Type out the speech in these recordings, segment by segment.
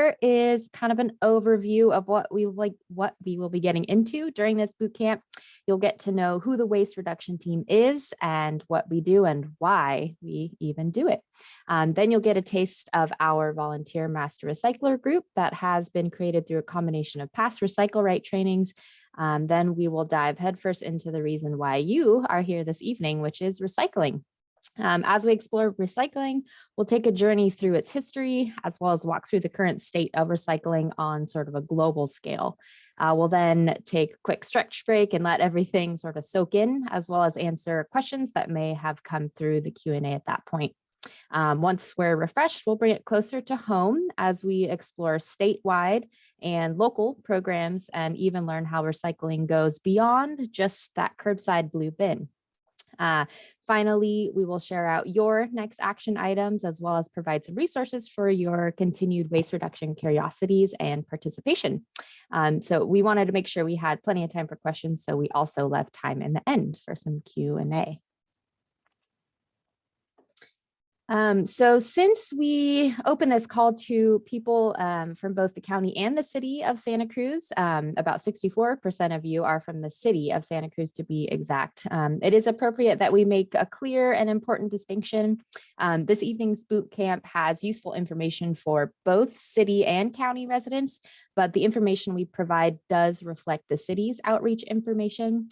here is kind of an overview of what we will be getting into during this boot camp. You'll get to know who the waste reduction team is and what we do and why we even do it. Then you'll get a taste of our volunteer master recycler group that has been created through a combination of past Recycle Right trainings. Then we will dive headfirst into the reason why you are here this evening, which is recycling. As we explore recycling, we'll take a journey through its history, as well as walk through the current state of recycling on sort of a global scale. We'll then take a quick stretch break and let everything sort of soak in, as well as answer questions that may have come through the Q&A at that point. Once we're refreshed, we'll bring it closer to home as we explore statewide and local programs and even learn how recycling goes beyond just that curbside blue bin. Finally, we will share out your next action items as well as provide some resources for your continued waste reduction curiosities and participation. So we wanted to make sure we had plenty of time for questions, so we also left time in the end for some Q&A. So since we opened this call to people from both the county and the city of Santa Cruz, about 64% of you are from the city of Santa Cruz to be exact. It is appropriate that we make a clear and important distinction. This evening's boot camp has useful information for both city and county residents, but the information we provide does reflect the city's outreach information.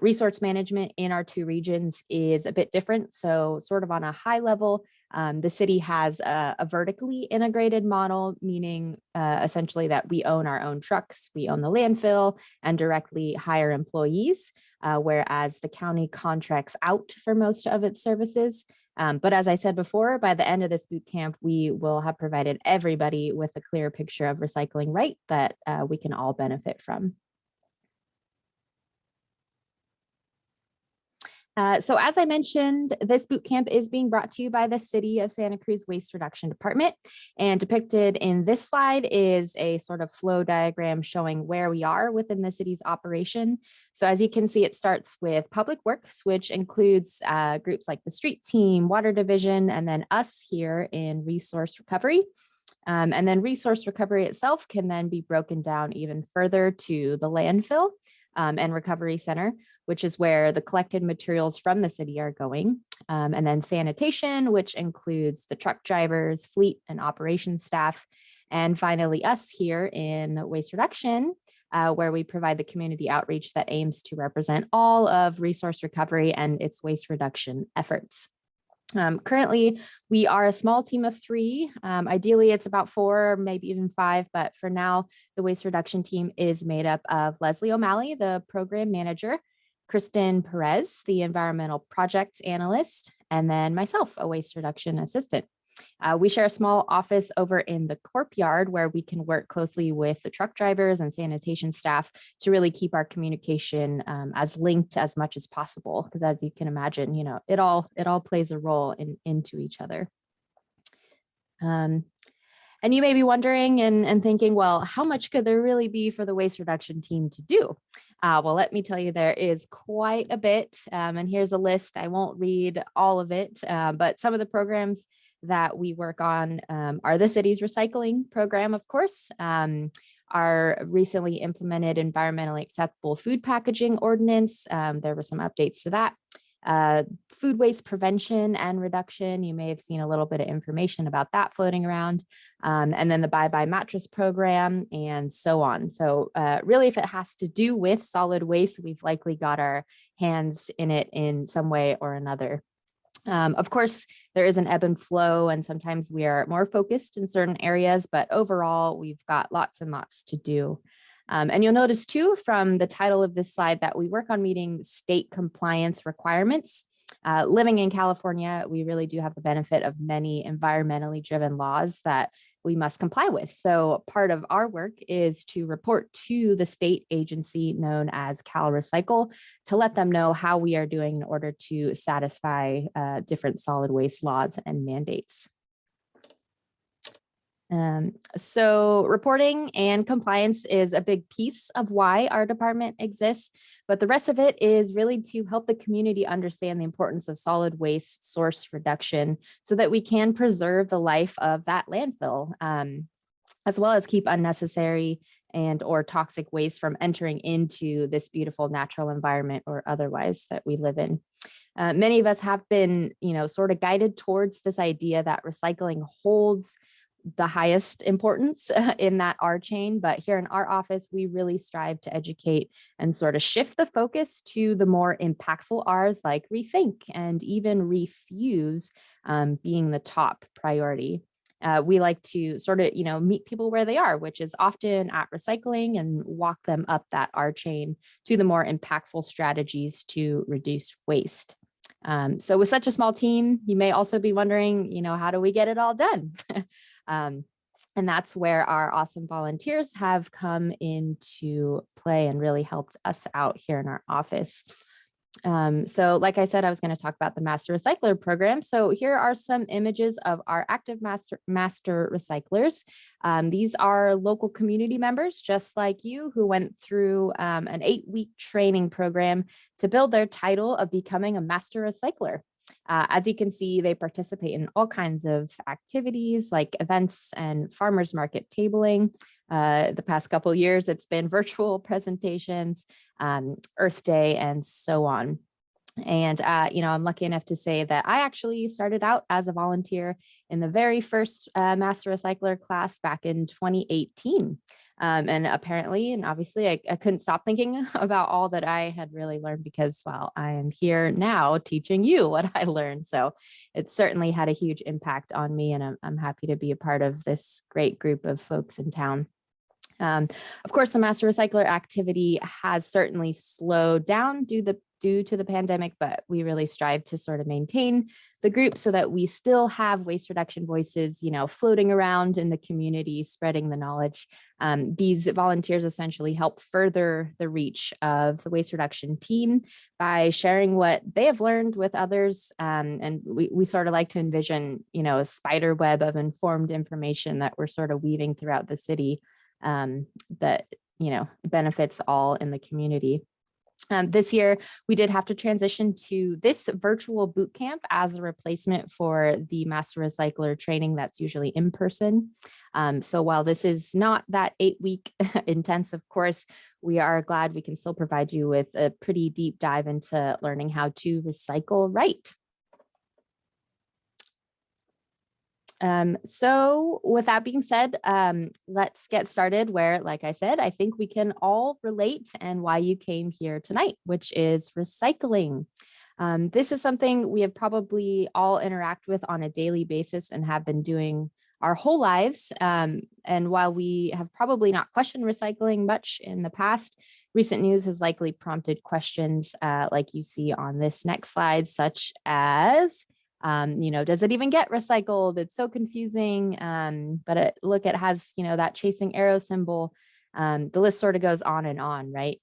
Resource management in our two regions is a bit different. So sort of on a high level, the city has a vertically integrated model, meaning essentially that we own our own trucks, we own the landfill and directly hire employees, whereas the county contracts out for most of its services. But as I said before, by the end of this boot camp, we will have provided everybody with a clear picture of Recycling Right that we can all benefit from. So as I mentioned, this boot camp is being brought to you by the City of Santa Cruz Waste Reduction Department, and depicted in this slide is a sort of flow diagram showing where we are within the city's operation. So as you can see, it starts with Public Works, which includes groups like the street team, water division, and then us here in resource recovery. And then resource recovery itself can then be broken down even further to the landfill and recovery center, which is where the collected materials from the city are going. And then sanitation, which includes the truck drivers, fleet and operations staff. And finally, us here in waste reduction, where we provide the community outreach that aims to represent all of resource recovery and its waste reduction efforts. Currently, we are a small team of 3. Ideally, it's about 4, maybe even 5, but for now, the waste reduction team is made up of Leslie O'Malley, the program manager, Kristen Perez, the environmental projects analyst, and then myself, a waste reduction assistant. We share a small office over in the Corp Yard where we can work closely with the truck drivers and sanitation staff to really keep our communication as linked as much as possible. Because as you can imagine, you know, it all plays a role into each other. And you may be wondering and thinking, well, how much could there really be for the waste reduction team to do? Well, let me tell you, there is quite a bit. And here's a list. I won't read all of it, but some of the programs that we work on are the city's recycling program, of course, our recently implemented environmentally acceptable food packaging ordinance. There were some updates to that. Food waste prevention and reduction. You may have seen a little bit of information about that floating around. And then the Bye Bye Mattress program and so on. So really, if it has to do with solid waste, we've likely got our hands in it in some way or another. Of course, there is an ebb and flow, and sometimes we are more focused in certain areas, but overall, we've got lots and lots to do. And you'll notice too from the title of this slide that we work on meeting state compliance requirements. Living in California, we really do have the benefit of many environmentally driven laws that we must comply with. So part of our work is to report to the state agency known as CalRecycle to let them know how we are doing in order to satisfy different solid waste laws and mandates. So reporting and compliance is a big piece of why our department exists, but the rest of it is really to help the community understand the importance of solid waste source reduction so that we can preserve the life of that landfill. as well as keep unnecessary and or toxic waste from entering into this beautiful natural environment or otherwise that we live in. Many of us have been, sort of guided towards this idea that recycling holds the highest importance in that R chain. But here in our office, we really strive to educate and sort of shift the focus to the more impactful R's like rethink and even refuse being the top priority. We like to sort of, meet people where they are, which is often at recycling, and walk them up that R chain to the more impactful strategies to reduce waste. So with such a small team, you may also be wondering, how do we get it all done? And that's where our awesome volunteers have come into play and really helped us out here in our office. So like I said, I was going to talk about the Master Recycler program. So here are some images of our active master recyclers. These are local community members, just like you, who went through an 8-week training program to build their title of becoming a master recycler. As you can see, they participate in all kinds of activities like events and farmers market tabling. The past couple of years, it's been virtual presentations, Earth Day, and so on. And, I'm lucky enough to say that I actually started out as a volunteer in the very first Master Recycler class back in 2018. And apparently, and obviously, I couldn't stop thinking about all that I had really learned because, well, I am here now teaching you what I learned. So it certainly had a huge impact on me, and I'm happy to be a part of this great group of folks in town. Of course, the Master Recycler activity has certainly slowed down due to the pandemic, but we really strive to sort of maintain the group so that we still have waste reduction voices, floating around in the community, spreading the knowledge. These volunteers essentially help further the reach of the waste reduction team by sharing what they have learned with others. And we sort of like to envision, a spider web of informed information that we're sort of weaving throughout the city that benefits all in the community. This year, we did have to transition to this virtual boot camp as a replacement for the Master Recycler training that's usually in person. So while this is not that 8-week intensive course, we are glad we can still provide you with a pretty deep dive into learning how to recycle right. So with that being said, let's get started where, like I said, I think we can all relate and why you came here tonight, which is recycling. This is something we have probably all interact with on a daily basis and have been doing our whole lives. And while we have probably not questioned recycling much in the past, recent news has likely prompted questions like you see on this next slide, such as, does it even get recycled? It's so confusing. But it has, that chasing arrow symbol. The list sort of goes on and on, right?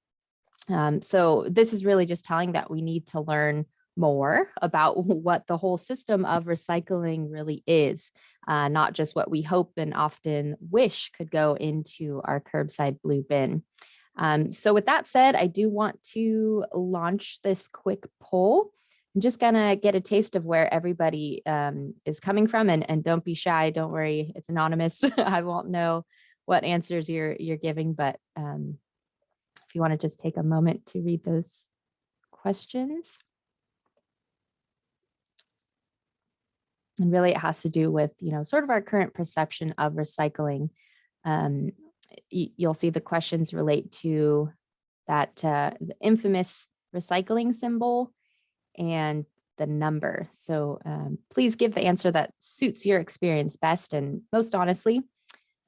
So this is really just telling that we need to learn more about what the whole system of recycling really is, not just what we hope and often wish could go into our curbside blue bin. So with that said, I do want to launch this quick poll. I'm just gonna get a taste of where everybody is coming from, and don't be shy. Don't worry, it's anonymous. I won't know what answers you're giving, but if you want to just take a moment to read those questions. And really, it has to do with sort of our current perception of recycling. You'll see the questions relate to that the infamous recycling symbol and the number. So please give the answer that suits your experience best and most honestly.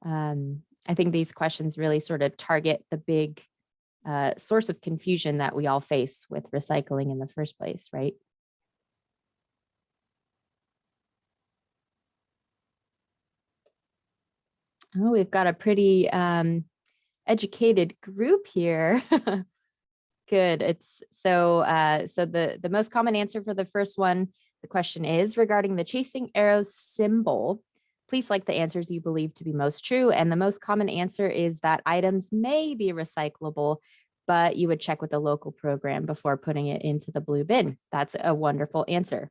I think these questions really sort of target the big source of confusion that we all face with recycling in the first place, right? Oh, we've got a pretty educated group here. Good. It's so the most common answer for the first one, the question is regarding the chasing arrows symbol. Please select the answers you believe to be most true. And the most common answer is that items may be recyclable, but you would check with the local program before putting it into the blue bin. That's a wonderful answer.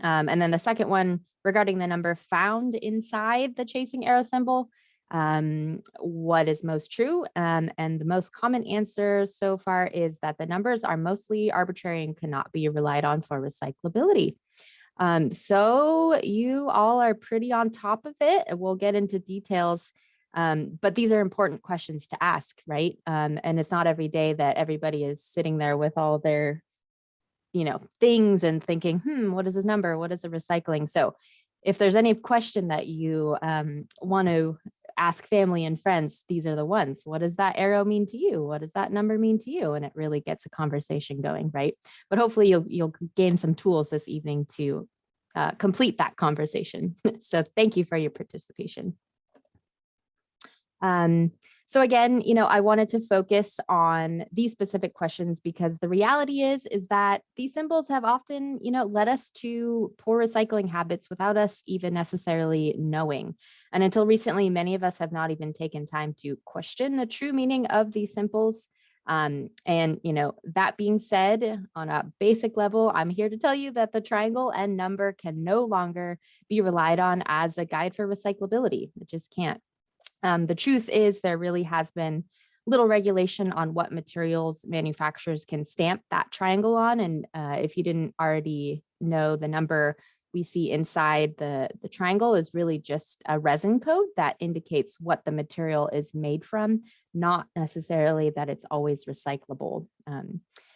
And then the second one regarding the number found inside the chasing arrow symbol. what is most true. And the most common answer so far is that the numbers are mostly arbitrary and cannot be relied on for recyclability. So you all are pretty on top of it. We'll get into details, but these are important questions to ask, right? And it's not every day that everybody is sitting there with all their, things and thinking, what is this number? What is the recycling? So if there's any question that you want to ask family and friends, these are the ones. What does that arrow mean to you? What does that number mean to you? And it really gets a conversation going, right? But hopefully you'll gain some tools this evening to complete that conversation. So thank you for your participation. So again, I wanted to focus on these specific questions because the reality is that these symbols have often, led us to poor recycling habits without us even necessarily knowing. And until recently, many of us have not even taken time to question the true meaning of these symbols. And, that being said, on a basic level, I'm here to tell you that the triangle and number can no longer be relied on as a guide for recyclability. It just can't. The truth is there really has been little regulation on what materials manufacturers can stamp that triangle on. And if you didn't already know, the number we see inside the triangle is really just a resin code that indicates what the material is made from, not necessarily that it's always recyclable.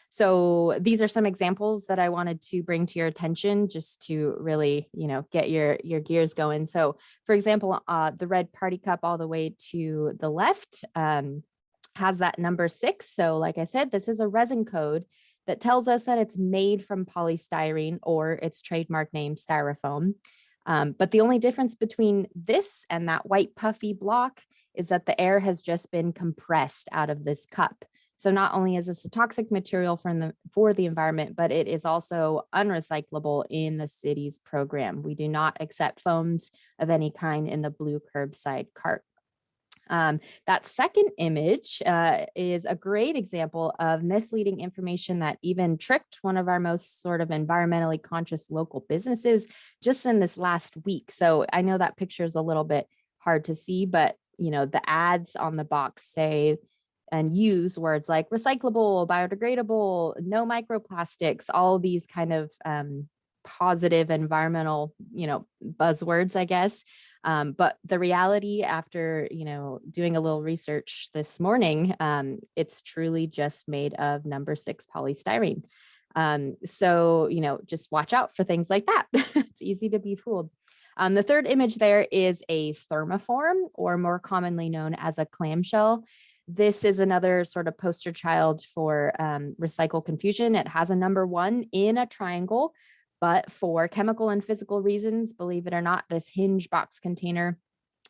So these are some examples that I wanted to bring to your attention just to really, get your gears going. So for example, the red party cup all the way to the left has that number 6. So like I said, this is a resin code that tells us that it's made from polystyrene or its trademark name styrofoam. But the only difference between this and that white puffy block is that the air has just been compressed out of this cup. So not only is this a toxic material for the environment, but it is also unrecyclable in the city's program. We do not accept foams of any kind in the blue curbside cart. That second image is a great example of misleading information that even tricked one of our most sort of environmentally conscious local businesses just in this last week. So I know that picture is a little bit hard to see, but the ads on the box say and use words like recyclable, biodegradable, no microplastics, all these kind of positive environmental, buzzwords, I guess. But the reality after, doing a little research this morning, it's truly just made of number 6 polystyrene. So, just watch out for things like that. It's easy to be fooled. The third image there is a thermoform, or more commonly known as a clamshell. This is another sort of poster child for recycle confusion. It has a number 1 in a triangle, but for chemical and physical reasons, believe it or not, this hinge box container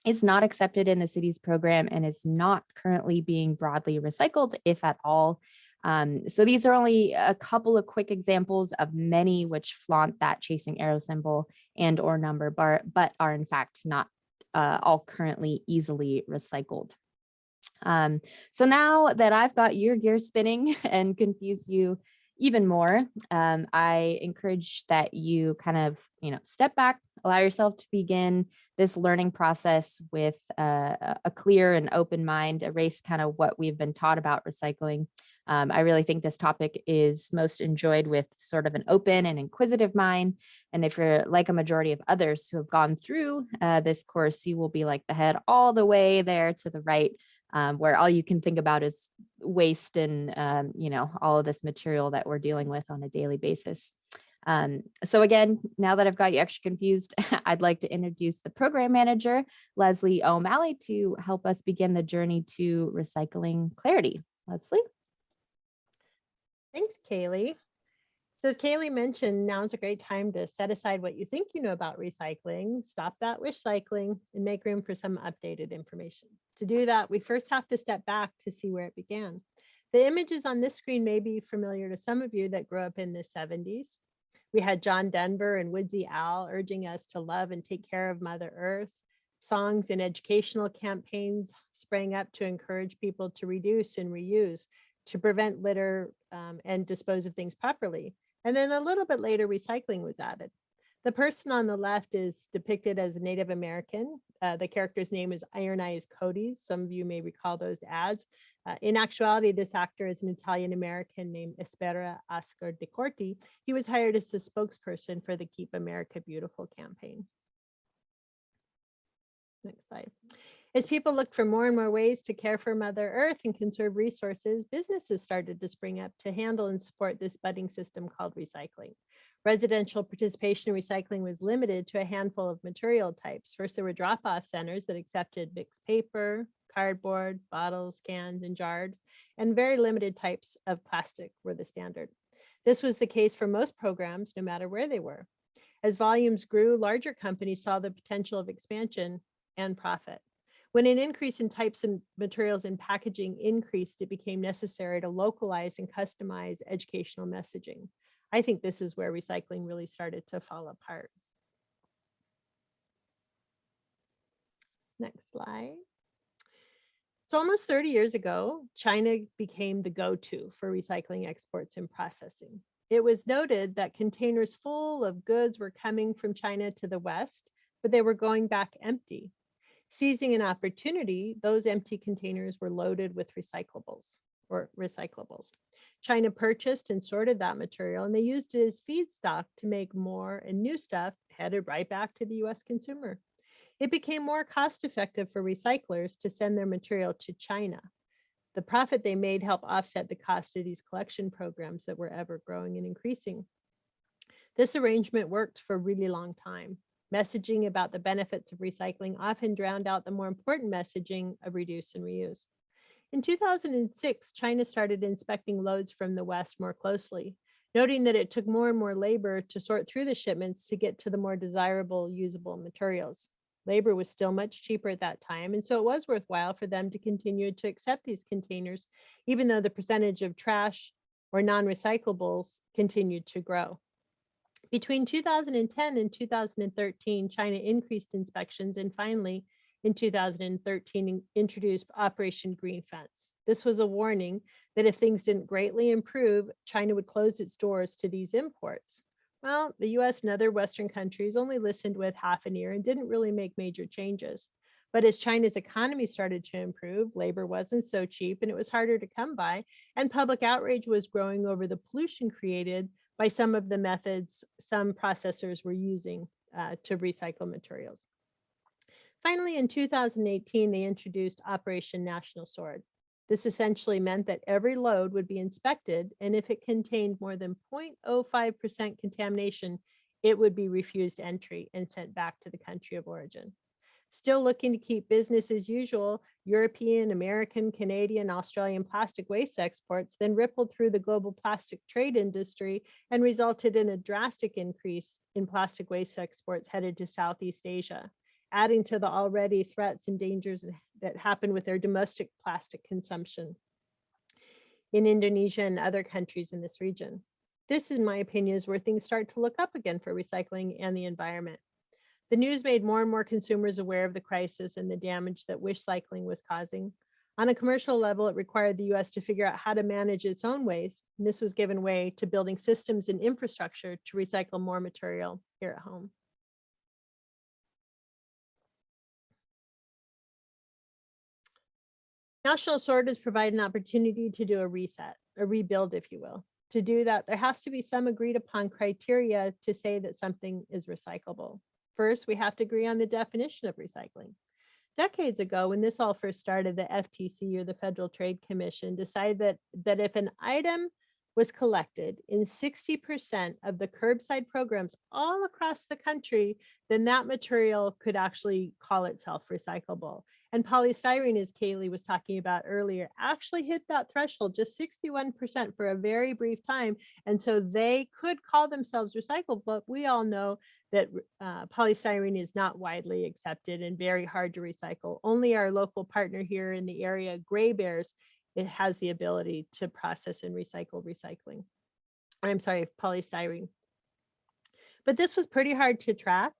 is not accepted in the city's program and is not currently being broadly recycled, if at all. So these are only a couple of quick examples of many which flaunt that chasing arrow symbol and or number bar, but are in fact not all currently easily recycled. So now that I've got your gears spinning and confused you even more, I encourage that you kind of, step back, allow yourself to begin this learning process with a clear and open mind, erase kind of what we've been taught about recycling. I really think this topic is most enjoyed with sort of an open and inquisitive mind. And if you're like a majority of others who have gone through this course, you will be like the head all the way there to the right, where all you can think about is waste and, all of this material that we're dealing with on a daily basis. So again, now that I've got you extra confused, I'd like to introduce the program manager, Leslie O'Malley, to help us begin the journey to recycling clarity. Leslie? Thanks, Kaylee. So as Kaylee mentioned, now is a great time to set aside what you think you know about recycling, stop that wish cycling, and make room for some updated information. To do that, we first have to step back to see where it began. The images on this screen may be familiar to some of you that grew up in the 70s. We had John Denver and Woodsy Owl urging us to love and take care of Mother Earth. Songs and educational campaigns sprang up to encourage people to reduce and reuse, to prevent litter and dispose of things properly. And then a little bit later, recycling was added. The person on the left is depicted as a Native American. The character's name is Iron Eyes Cody's. Some of you may recall those ads. In actuality, this actor is an Italian American named Espera Oscar de Corti. He was hired as the spokesperson for the Keep America Beautiful campaign. Next slide. As people looked for more and more ways to care for Mother Earth and conserve resources, businesses started to spring up to handle and support this budding system called recycling. Residential participation in recycling was limited to a handful of material types. First, there were drop-off centers that accepted mixed paper, cardboard, bottles, cans, and jars, and very limited types of plastic were the standard. This was the case for most programs, no matter where they were. As volumes grew, larger companies saw the potential of expansion and profit. When an increase in types and materials and packaging increased, it became necessary to localize and customize educational messaging. I think this is where recycling really started to fall apart. Next slide. So almost 30 years ago, China became the go-to for recycling exports and processing. It was noted that containers full of goods were coming from China to the West, but they were going back empty. Seizing an opportunity, those empty containers were loaded with recyclables. China purchased and sorted that material, and they used it as feedstock to make more and new stuff headed right back to the US consumer. It became more cost-effective for recyclers to send their material to China. The profit they made helped offset the cost of these collection programs that were ever growing and increasing. This arrangement worked for a really long time. Messaging about the benefits of recycling often drowned out the more important messaging of reduce and reuse. In 2006, China started inspecting loads from the West more closely, noting that it took more and more labor to sort through the shipments to get to the more desirable, usable materials. Labor was still much cheaper at that time, and so it was worthwhile for them to continue to accept these containers, even though the percentage of trash or non-recyclables continued to grow. Between 2010 and 2013, China increased inspections and finally, in 2013, introduced Operation Green Fence. This was a warning that if things didn't greatly improve, China would close its doors to these imports. Well, the US and other Western countries only listened with half an ear and didn't really make major changes. But as China's economy started to improve, labor wasn't so cheap and it was harder to come by, and public outrage was growing over the pollution created by some of the methods some processors were using to recycle materials. Finally, in 2018, they introduced Operation National Sword. This essentially meant that every load would be inspected, and if it contained more than 0.05% contamination, it would be refused entry and sent back to the country of origin. Still looking to keep business as usual, European, American, Canadian, Australian plastic waste exports then rippled through the global plastic trade industry and resulted in a drastic increase in plastic waste exports headed to Southeast Asia, adding to the already threats and dangers that happen with their domestic plastic consumption in Indonesia and other countries in this region. This, in my opinion, is where things start to look up again for recycling and the environment. The news made more and more consumers aware of the crisis and the damage that wish cycling was causing. On a commercial level, it required the US to figure out how to manage its own waste, and this was given way to building systems and infrastructure to recycle more material here at home. National Sword has provided an opportunity to do a reset, a rebuild, if you will. To do that, there has to be some agreed upon criteria to say that something is recyclable. First, we have to agree on the definition of recycling. Decades ago, when this all first started, the FTC, or the Federal Trade Commission, decided that if an item was collected in 60% of the curbside programs all across the country, then that material could actually call itself recyclable. And polystyrene, as Kaylee was talking about earlier, actually hit that threshold, just 61% for a very brief time. And so they could call themselves recyclable, but we all know that polystyrene is not widely accepted and very hard to recycle. Only our local partner here in the area, Gray Bears, it has the ability to process and recycle polystyrene. But this was pretty hard to track.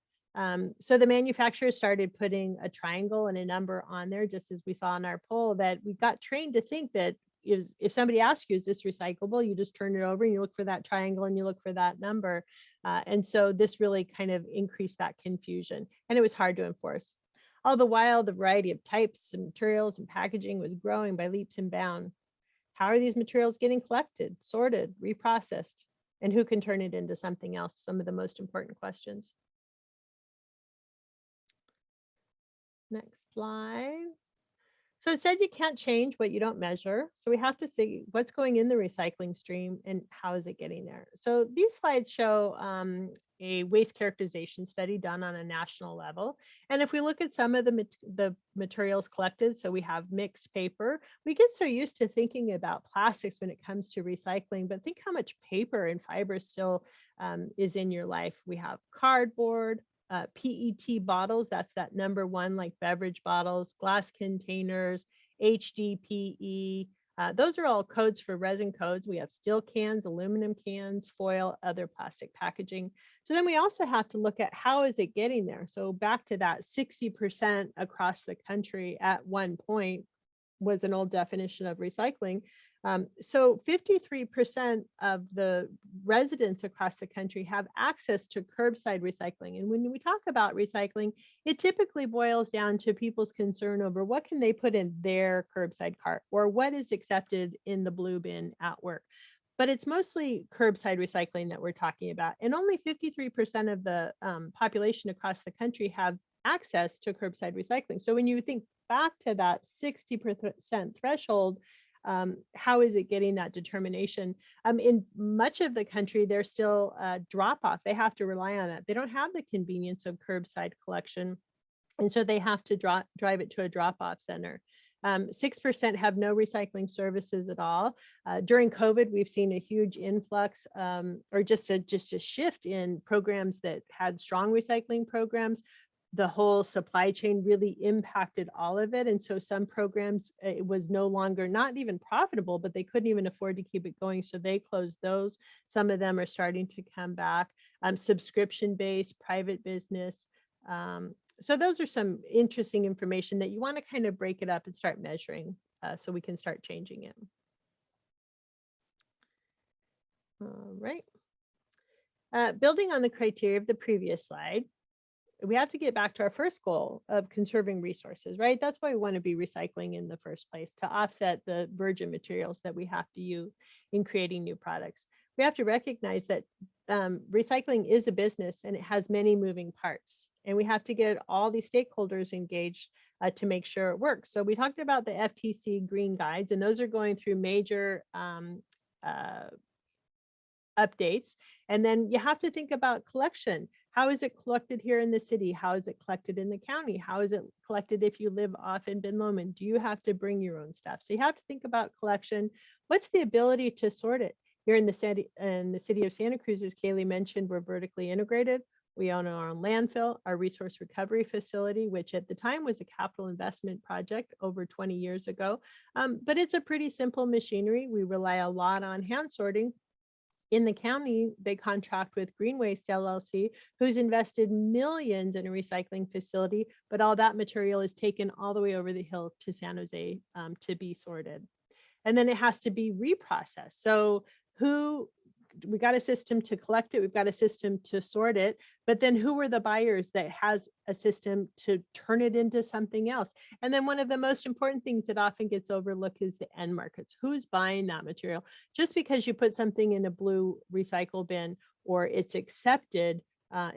So the manufacturers started putting a triangle and a number on there, just as we saw in our poll, that we got trained to think that if somebody asks you, is this recyclable? You just turn it over and you look for that triangle and you look for that number. And so this really kind of increased that confusion, and it was hard to enforce. All the while, the variety of types and materials and packaging was growing by leaps and bounds. How are these materials getting collected, sorted, reprocessed, and who can turn it into something else? Some of the most important questions. Next slide. So it said you can't change what you don't measure. So we have to see what's going in the recycling stream and how is it getting there. So these slides show a waste characterization study done on a national level. And if we look at some of the materials collected, so we have mixed paper, we get so used to thinking about plastics when it comes to recycling, but think how much paper and fiber still is in your life. We have cardboard, PET bottles, that's that number one, like beverage bottles, glass containers, HDPE. Those are all codes for resin codes. We have steel cans, aluminum cans, foil, other plastic packaging. So then we also have to look at how is it getting there? So back to that 60% across the country at one point was an old definition of recycling. So 53% of the residents across the country have access to curbside recycling. And when we talk about recycling, it typically boils down to people's concern over what can they put in their curbside cart or what is accepted in the blue bin at work. But it's mostly curbside recycling that we're talking about. And only 53% of the population across the country have access to curbside recycling. So when you think back to that 60% threshold, how is it getting that determination? In much of the country, there's still a drop off. They have to rely on it. They don't have the convenience of curbside collection. And so they have to drive it to a drop off center. 6% have no recycling services at all. During COVID, we've seen a huge influx or just a shift in programs that had strong recycling programs. The whole supply chain really impacted all of it. And so some programs, it was no longer not even profitable, but they couldn't even afford to keep it going. So they closed those. Some of them are starting to come back. Subscription-based, private business. So those are some interesting information that you want to kind of break it up and start measuring so we can start changing it. All right. Building on the criteria of the previous slide, we have to get back to our first goal of conserving resources, right? That's why we want to be recycling in the first place, to offset the virgin materials that we have to use in creating new products. We have to recognize that recycling is a business and it has many moving parts. And we have to get all these stakeholders engaged to make sure it works. So we talked about the FTC green guides, and those are going through major updates. And then you have to think about collection. How is it collected here in the city? How is it collected in the county? How is it collected if you live off in Ben Lomond? Do you have to bring your own stuff? So you have to think about collection. What's the ability to sort it? Here in the city of Santa Cruz, as Kaylee mentioned, we're vertically integrated. We own our own landfill, our resource recovery facility, which at the time was a capital investment project over 20 years ago. But it's a pretty simple machinery. We rely a lot on hand sorting. In the county, they contract with Green Waste LLC, who's invested millions in a recycling facility, but all that material is taken all the way over the hill to San Jose to be sorted. And then it has to be reprocessed. So we got a system to collect it, we've got a system to sort it, but then who are the buyers that has a system to turn it into something else? And then one of the most important things that often gets overlooked is the end markets. Who's buying that material? Just because you put something in a blue recycle bin or it's accepted,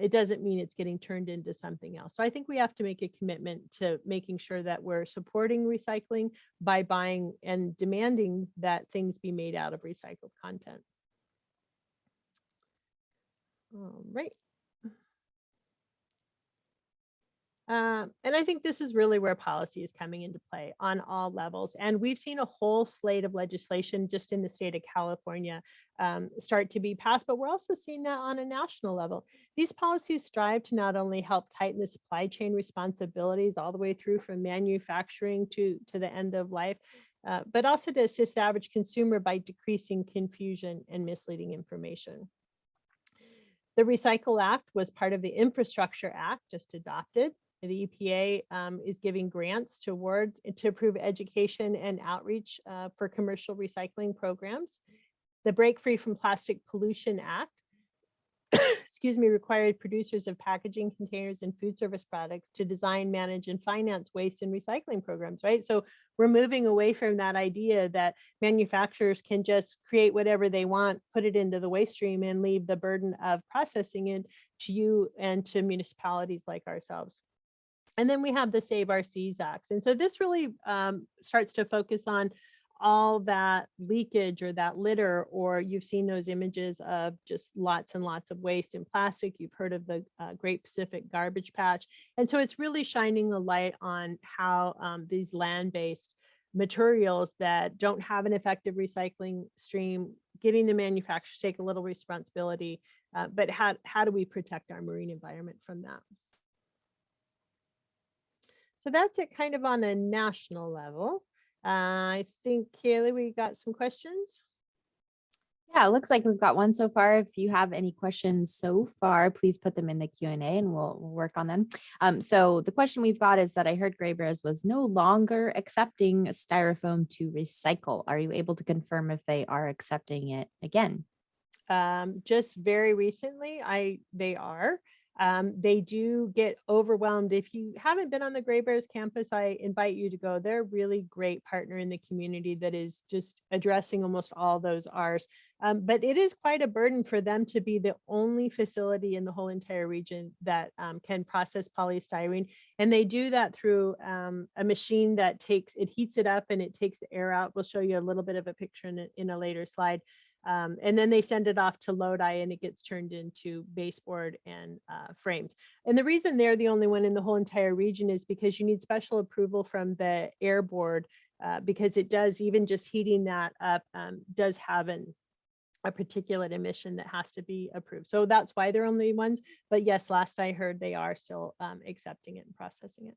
it doesn't mean it's getting turned into something else. So I think we have to make a commitment to making sure that we're supporting recycling by buying and demanding that things be made out of recycled content. All right. And I think this is really where policy is coming into play on all levels. And we've seen a whole slate of legislation just in the state of California start to be passed, but we're also seeing that on a national level. These policies strive to not only help tighten the supply chain responsibilities all the way through from manufacturing to the end of life, but also to assist the average consumer by decreasing confusion and misleading information. The Recycle Act was part of the Infrastructure Act just adopted. the EPA is giving grants to improve education and outreach for commercial recycling programs. The Break Free from Plastic Pollution Act, excuse me, required producers of packaging containers and food service products to design, manage, and finance waste and recycling programs, right? So we're moving away from that idea that manufacturers can just create whatever they want, put it into the waste stream, and leave the burden of processing it to you and to municipalities like ourselves. And then we have the Save Our Seas Act. And so this really starts to focus on all that leakage or that litter, or you've seen those images of just lots and lots of waste in plastic. You've heard of the Great Pacific Garbage Patch. And so it's really shining a light on how these land-based materials that don't have an effective recycling stream, getting the manufacturers to take a little responsibility, but how do we protect our marine environment from that? So that's it kind of on a national level. I think, Kaylee, we got some questions. Yeah, it looks like we've got one so far. If you have any questions so far, please put them in the Q&A and we'll work on them. So the question we've got is that I heard Gray Bears was no longer accepting styrofoam to recycle. Are you able to confirm if they are accepting it again? Just very recently, they are. They do get overwhelmed. If you haven't been on the Gray Bears campus, I invite you to go. They're a really great partner in the community that is just addressing almost all those R's. But it is quite a burden for them to be the only facility in the whole entire region that can process polystyrene. And they do that through a machine that heats it up and it takes the air out. We'll show you a little bit of a picture in a later slide. And then they send it off to Lodi and it gets turned into baseboard and frames. And the reason they're the only one in the whole entire region is because you need special approval from the air board because it does, even just heating that up, does have a particulate emission that has to be approved. So that's why they're only ones. But yes, last I heard, they are still accepting it and processing it.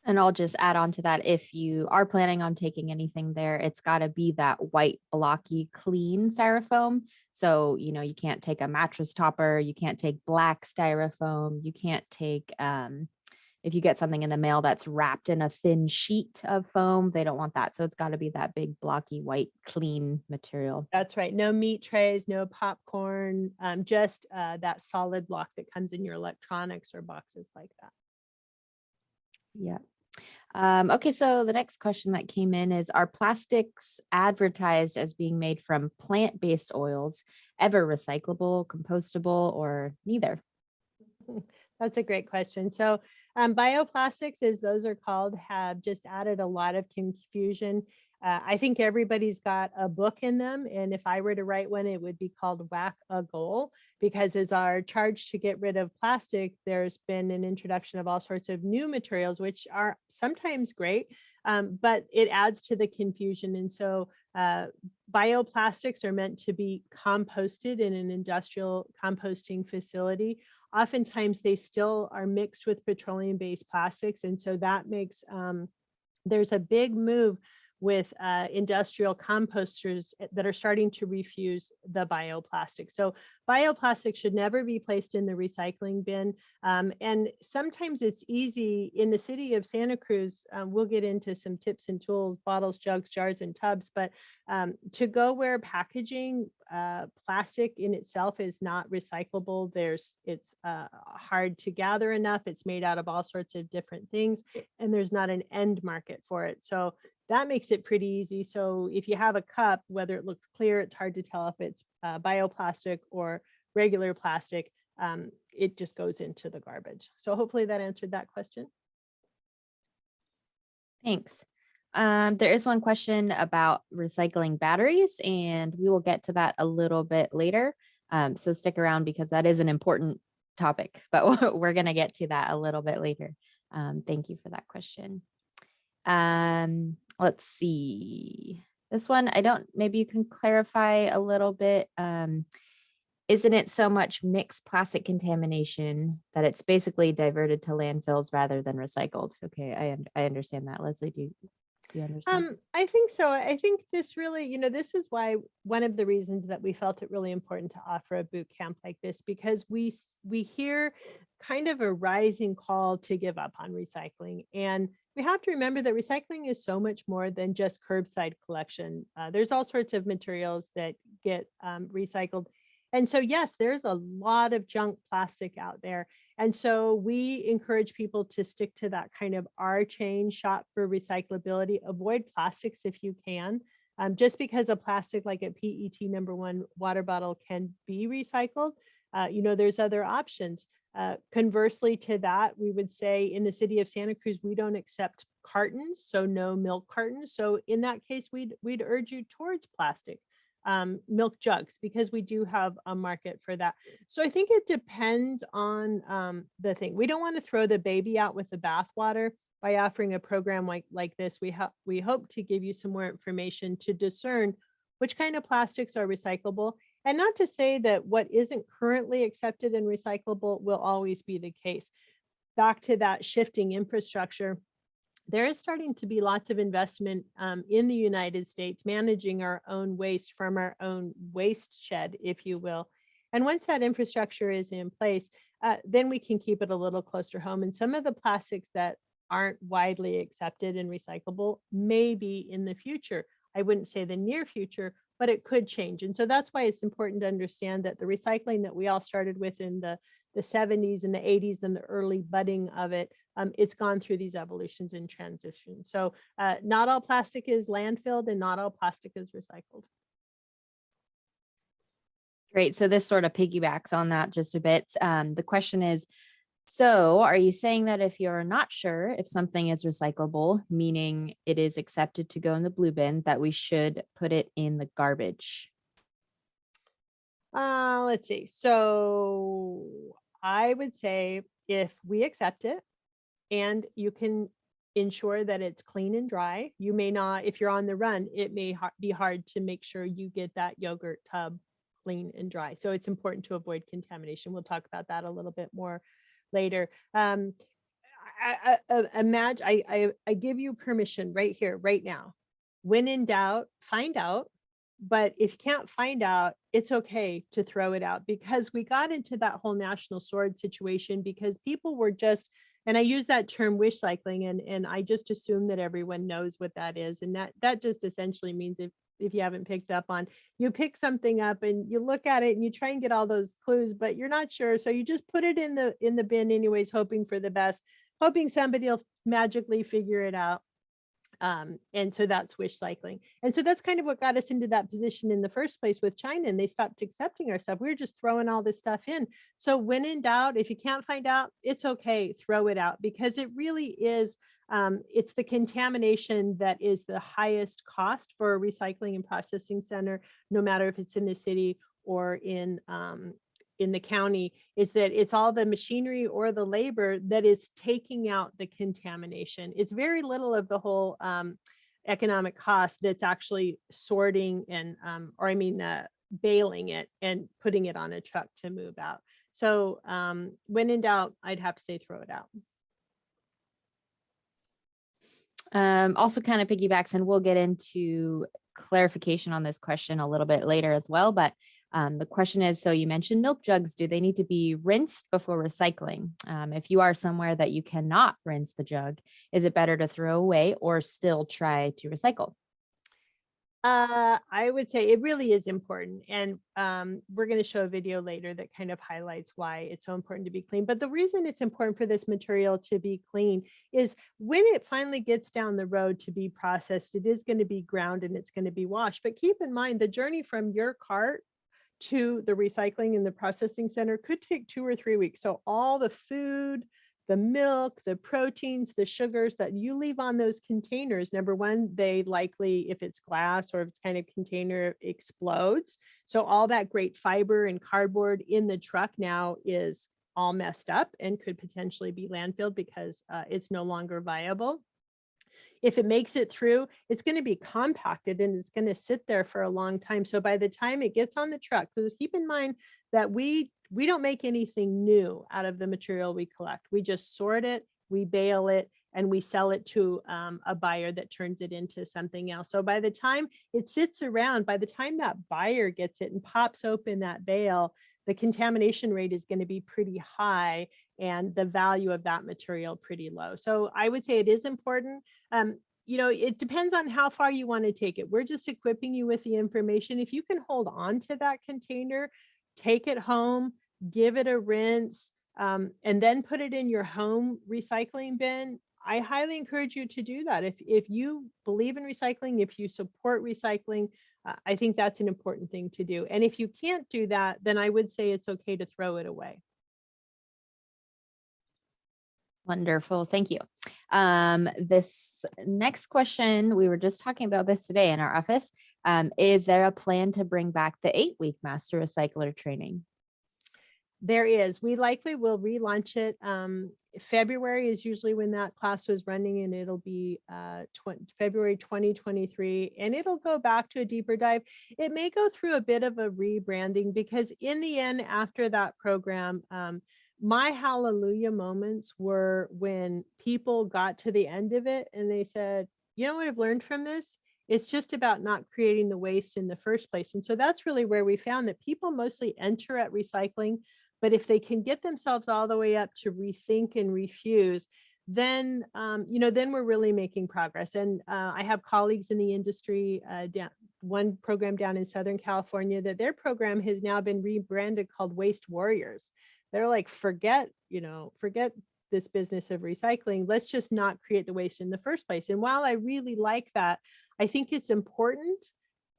And I'll just add on to that. If you are planning on taking anything there, it's got to be that white, blocky, clean styrofoam. So, you can't take a mattress topper. You can't take black styrofoam. You can't take, if you get something in the mail that's wrapped in a thin sheet of foam, they don't want that. So it's got to be that big, blocky, white, clean material. That's right. No meat trays, no popcorn, just that solid block that comes in your electronics or boxes like that. Yeah. Okay, so the next question that came in is, are plastics advertised as being made from plant-based oils ever recyclable, compostable, or neither? That's a great question. So bioplastics, as those are called, have just added a lot of confusion. I think everybody's got a book in them. And if I were to write one, it would be called Whack a Goal, because as our charge to get rid of plastic, there's been an introduction of all sorts of new materials, which are sometimes great, but it adds to the confusion. And so bioplastics are meant to be composted in an industrial composting facility. Oftentimes they still are mixed with petroleum-based plastics. And so that makes, there's a big move with industrial composters that are starting to refuse the bioplastic. So bioplastic should never be placed in the recycling bin. And sometimes it's easy in the city of Santa Cruz. We'll get into some tips and tools, bottles, jugs, jars, and tubs, but to go where packaging, plastic in itself is not recyclable. It's hard to gather enough. It's made out of all sorts of different things, and there's not an end market for it. So that makes it pretty easy. So if you have a cup, whether it looks clear, it's hard to tell if it's bioplastic or regular plastic. It just goes into the garbage. So hopefully that answered that question. Thanks. There is one question about recycling batteries, and we will get to that a little bit later. So stick around because that is an important topic, but we're going to get to that a little bit later. Thank you for that question. Let's see. This one, maybe you can clarify a little bit. Isn't it so much mixed plastic contamination that it's basically diverted to landfills rather than recycled? Okay, I understand that. Leslie, do you understand? I think so. I think this really, this is why one of the reasons that we felt it really important to offer a boot camp like this, because we hear kind of a rising call to give up on recycling. And we have to remember that recycling is so much more than just curbside collection. There's all sorts of materials that get recycled. And so, yes, there's a lot of junk plastic out there. And so we encourage people to stick to that kind of R chain, shop for recyclability, avoid plastics if you can. Just because a plastic like a PET #1 water bottle can be recycled, there's other options. Conversely to that, we would say in the city of Santa Cruz, we don't accept cartons, so no milk cartons. So in that case, we'd urge you towards plastic milk jugs, because we do have a market for that. So I think it depends on the thing. We don't want to throw the baby out with the bathwater by offering a program like this. We hope to give you some more information to discern which kind of plastics are recyclable. And not to say that what isn't currently accepted and recyclable will always be the case. Back to that shifting infrastructure, there is starting to be lots of investment in the United States managing our own waste from our own waste shed, if you will. And once that infrastructure is in place, then we can keep it a little closer home. And some of the plastics that aren't widely accepted and recyclable may be in the future. I wouldn't say the near future, but it could change. And so that's why it's important to understand that the recycling that we all started with in the 70s and the 80s and the early budding of it, it's gone through these evolutions and transitions. So not all plastic is landfilled and not all plastic is recycled. Great. So this sort of piggybacks on that just a bit. The question is, so are you saying that if you're not sure if something is recyclable, meaning it is accepted to go in the blue bin, that we should put it in the garbage? Let's see. So I would say if we accept it and you can ensure that it's clean and dry, you may not, if you're on the run, it may be hard to make sure you get that yogurt tub clean and dry. So it's important to avoid contamination. We'll talk about that a little bit more later. Imagine I give you permission right here, right now. When in doubt, find out. But if you can't find out, it's okay to throw it out, because we got into that whole national sword situation because people were just, and I use that term wish cycling, and I just assume that everyone knows what that is. And that just essentially means if you haven't picked up on, you pick something up and you look at it and you try and get all those clues, but you're not sure. So you just put it in the bin anyways, hoping for the best, hoping somebody will magically figure it out. And so that's wish cycling. And so that's kind of what got us into that position in the first place with China. And they stopped accepting our stuff. We were just throwing all this stuff in. So when in doubt, if you can't find out, it's okay, throw it out, because it really is, it's the contamination that is the highest cost for a recycling and processing center, no matter if it's in the city or in the county, is that it's all the machinery or the labor that is taking out the contamination. It's very little of the whole economic cost that's actually sorting and, baling it and putting it on a truck to move out. So when in doubt, I'd have to say throw it out. Also kind of piggybacks, and we'll get into clarification on this question a little bit later as well, but the question is, so you mentioned milk jugs, do they need to be rinsed before recycling? If you are somewhere that you cannot rinse the jug, is it better to throw away or still try to recycle? I would say it really is important. And we're going to show a video later that kind of highlights why it's so important to be clean. But the reason it's important for this material to be clean is when it finally gets down the road to be processed, it is going to be ground and it's going to be washed. But keep in mind, the journey from your cart to the recycling and the processing center could take 2 or 3 weeks. So all the food, the milk, the proteins, the sugars that you leave on those containers, number one, they likely, if it's glass or if it's kind of container, explodes. So all that great fiber and cardboard in the truck now is all messed up and could potentially be landfilled because it's no longer viable. If it makes it through, it's going to be compacted and it's going to sit there for a long time. So by the time it gets on the truck, because keep in mind that we don't make anything new out of the material we collect. We just sort it, we bale it, and we sell it to a buyer that turns it into something else. So by the time it sits around, by the time that buyer gets it and pops open that bale, the contamination rate is going to be pretty high and the value of that material pretty low. So I would say it is important. You know, it depends on how far you want to take it. We're just equipping you with the information. If you can hold on to that container, take it home, give it a rinse, and then put it in your home recycling bin, I highly encourage you to do that. If you believe in recycling, if you support recycling, I think that's an important thing to do. And if you can't do that, then I would say it's okay to throw it away. Wonderful. Thank you. This next question, we were just talking about this today in our office. Is there a plan to bring back the 8-week master recycler training? There is. We likely will relaunch it. February is usually when that class was running, and it'll be February 2023, and it'll go back to a deeper dive. It may go through a bit of a rebranding because in the end, after that program, my hallelujah moments were when people got to the end of it and they said, you know what I've learned from this? It's just about not creating the waste in the first place. And so that's really where we found that people mostly enter at recycling, but if they can get themselves all the way up to rethink and refuse, then then we're really making progress. And I have colleagues in the industry, one program down in Southern California, that their program has now been rebranded called Waste Warriors. They're like, forget this business of recycling. Let's just not create the waste in the first place. And while I really like that, I think it's important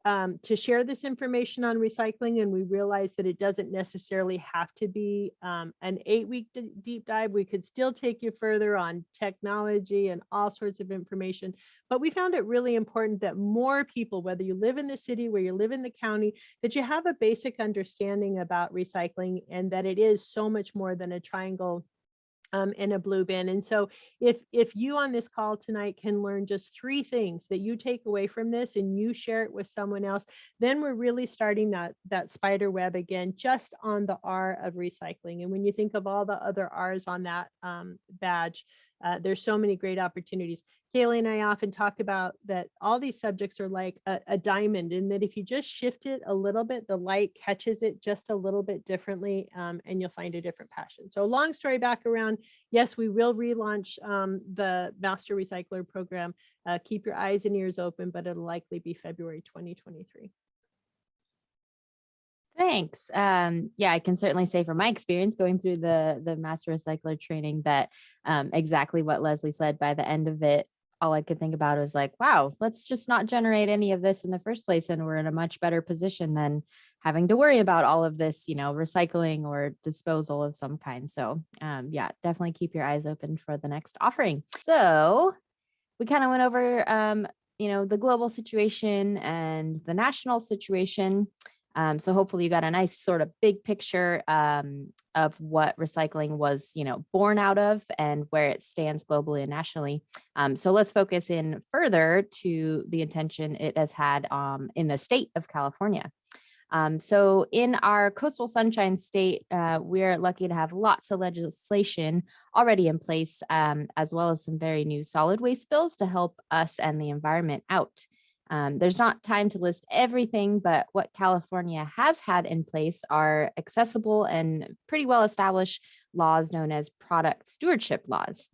to share this information on recycling, and we realize that it doesn't necessarily have to be an 8-week deep dive. We could still take you further on technology and all sorts of information, but we found it really important that more people, whether you live in the city, where you live in the county, that you have a basic understanding about recycling and that it is so much more than a triangle in a blue bin. And so if you on this call tonight can learn just 3 things that you take away from this and you share it with someone else, then we're really starting that spider web again, just on the R of recycling. And when you think of all the other R's on that badge, there's so many great opportunities. Kaylee and I often talk about that all these subjects are like a diamond, and that if you just shift it a little bit, the light catches it just a little bit differently, and you'll find a different passion. So long story back around, yes, we will relaunch the Master Recycler program. Keep your eyes and ears open, but it'll likely be February 2023. Thanks. Yeah, I can certainly say from my experience going through the master recycler training that exactly what Leslie said. By the end of it, all I could think about was like, wow, let's just not generate any of this in the first place. And we're in a much better position than having to worry about all of this, recycling or disposal of some kind. So yeah, definitely keep your eyes open for the next offering. So we kind of went over, the global situation and the national situation. So hopefully you got a nice sort of big picture of what recycling was, born out of and where it stands globally and nationally. So let's focus in further to the intention it has had in the state of California. So in our coastal sunshine state, we're lucky to have lots of legislation already in place, as well as some very new solid waste bills to help us and the environment out. There's not time to list everything, but what California has had in place are accessible and pretty well established laws known as product stewardship laws.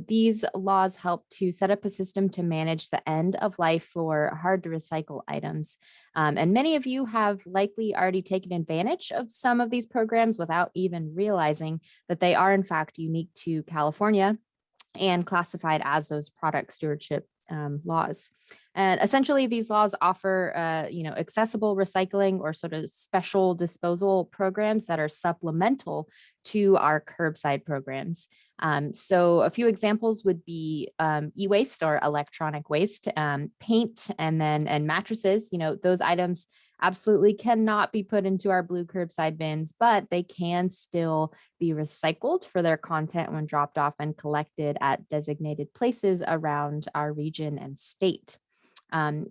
These laws help to set up a system to manage the end of life for hard to recycle items. And many of you have likely already taken advantage of some of these programs without even realizing that they are in fact unique to California and classified as those product stewardship laws. And essentially these laws offer, accessible recycling or sort of special disposal programs that are supplemental to our curbside programs. So a few examples would be e-waste or electronic waste, paint, and mattresses. Those items absolutely cannot be put into our blue curbside bins, but they can still be recycled for their content when dropped off and collected at designated places around our region and state.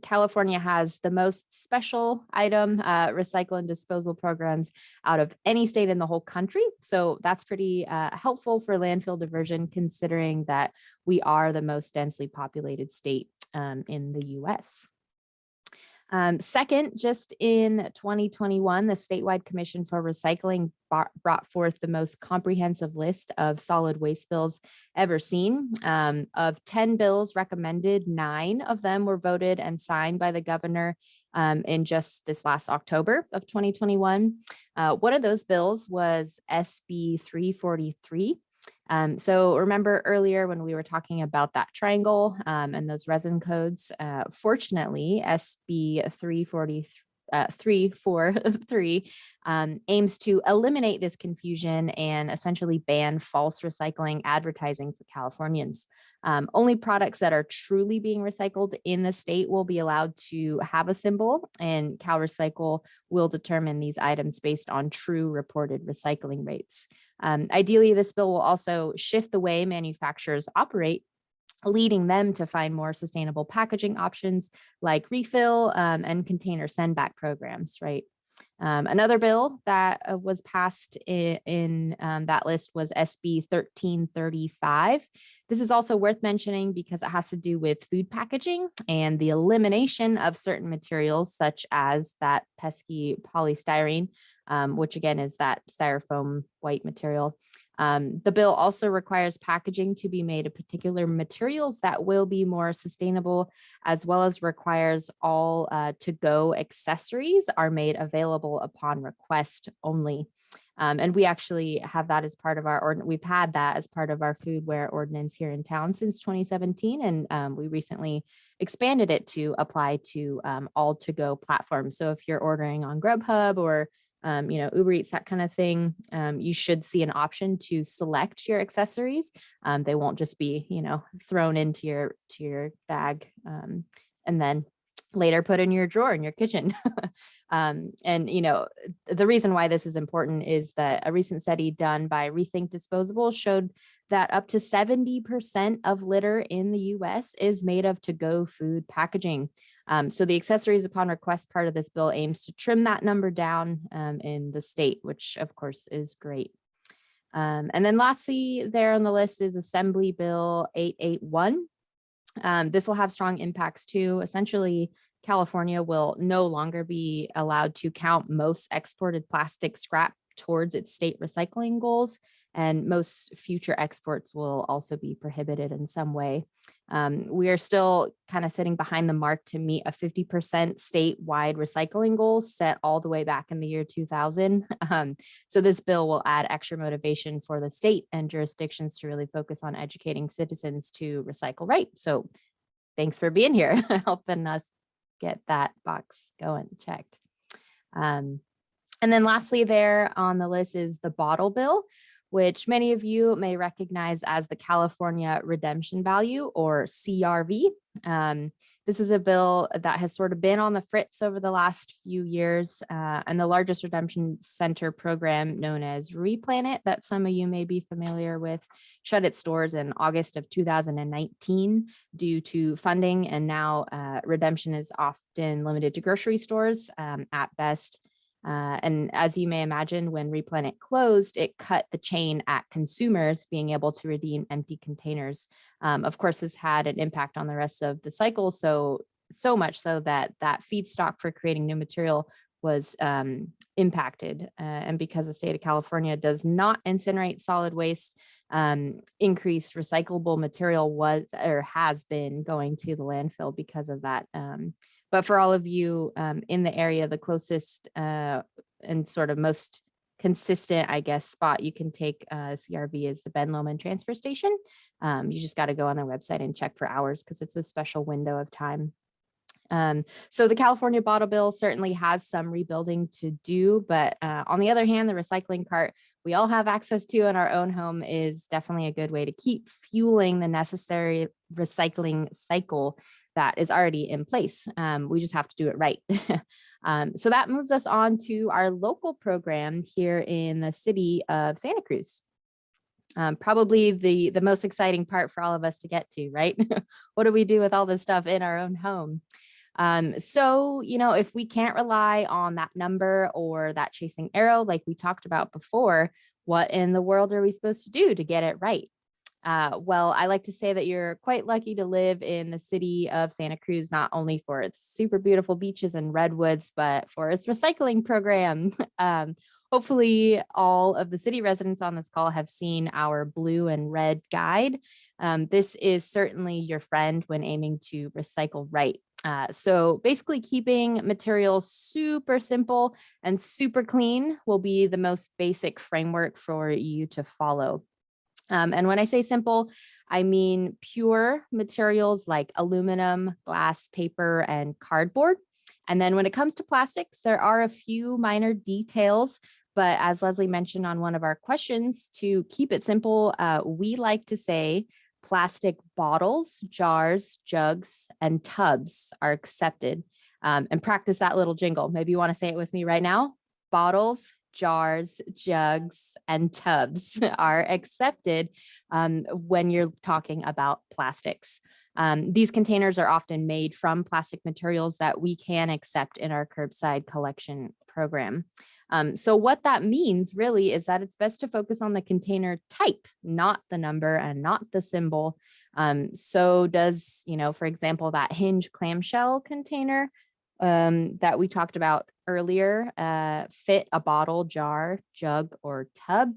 California has the most special item recycle and disposal programs out of any state in the whole country. So that's pretty helpful for landfill diversion, considering that we are the most densely populated state in the US. Second, just in 2021, the Statewide Commission for Recycling brought forth the most comprehensive list of solid waste bills ever seen. Of 10 bills recommended, 9 of them were voted and signed by the governor in just this last October of 2021. One of those bills was SB 343. So remember earlier when we were talking about that triangle and those resin codes, fortunately, SB 343 aims to eliminate this confusion and essentially ban false recycling advertising for Californians. Only products that are truly being recycled in the state will be allowed to have a symbol, and CalRecycle will determine these items based on true reported recycling rates. Ideally, this bill will also shift the way manufacturers operate, leading them to find more sustainable packaging options like refill and container send back programs, right? Another bill that was passed in that list was SB 1335. This is also worth mentioning because it has to do with food packaging and the elimination of certain materials such as that pesky polystyrene, which again is that styrofoam white material. The bill also requires packaging to be made of particular materials that will be more sustainable, as well as requires all to-go accessories are made available upon request only. And we actually have that as part of our ordinance. We've had that as part of our foodware ordinance here in town since 2017. And we recently expanded it to apply to all to-go platforms. So if you're ordering on Grubhub or Uber Eats, that kind of thing, you should see an option to select your accessories. They won't just be, thrown into your bag and then later put in your drawer in your kitchen. The reason why this is important is that a recent study done by Rethink Disposable showed that up to 70% of litter in the US is made of to-go food packaging. So the accessories upon request part of this bill aims to trim that number down in the state, which of course is great. And then lastly, there on the list is Assembly Bill 881. This will have strong impacts too. Essentially, California will no longer be allowed to count most exported plastic scrap towards its state recycling goals, and most future exports will also be prohibited in some way. We are still kind of sitting behind the mark to meet a 50% statewide recycling goal set all the way back in the year 2000. So this bill will add extra motivation for the state and jurisdictions to really focus on educating citizens to recycle right. So thanks for being here, helping us get that box going, checked. And then lastly there on the list is the bottle bill, which many of you may recognize as the California Redemption Value, or CRV. This is a bill that has sort of been on the fritz over the last few years, and the largest redemption center program known as Replanet, that some of you may be familiar with, shut its doors in August of 2019 due to funding, and now redemption is often limited to grocery stores at best. And as you may imagine, when Replanet closed, it cut the chain at consumers being able to redeem empty containers. Of course, this had an impact on the rest of the cycle, so much so that feedstock for creating new material was impacted. And because the state of California does not incinerate solid waste, increased recyclable material was or has been going to the landfill because of that. But for all of you in the area, the closest and sort of most consistent, I guess, spot you can take CRV is the Ben Lomond transfer station. You just got to go on their website and check for hours because it's a special window of time. So the California bottle bill certainly has some rebuilding to do, but on the other hand, the recycling cart we all have access to in our own home is definitely a good way to keep fueling the necessary recycling cycle that is already in place. We just have to do it right. So that moves us on to our local program here in the city of Santa Cruz. Probably the most exciting part for all of us to get to, right? What do we do with all this stuff in our own home? So, if we can't rely on that number or that chasing arrow, like we talked about before, what in the world are we supposed to do to get it right? Well, I like to say that you're quite lucky to live in the city of Santa Cruz, not only for its super beautiful beaches and redwoods, but for its recycling program. Hopefully, all of the city residents on this call have seen our blue and red guide. This is certainly your friend when aiming to recycle right. So basically keeping materials super simple and super clean will be the most basic framework for you to follow. And when I say simple, I mean pure materials like aluminum, glass, paper, and cardboard. And then when it comes to plastics, there are a few minor details. But as Leslie mentioned on one of our questions, to keep it simple, we like to say plastic bottles, jars, jugs, and tubs are accepted. And practice that little jingle. Maybe you want to say it with me right now. Bottles, jars, jugs, and tubs are accepted when you're talking about plastics. These containers are often made from plastic materials that we can accept in our curbside collection program. So what that means really is that it's best to focus on the container type, not the number and not the symbol. So does, for example, that hinge clamshell container that we talked about earlier fit a bottle, jar, jug, or tub?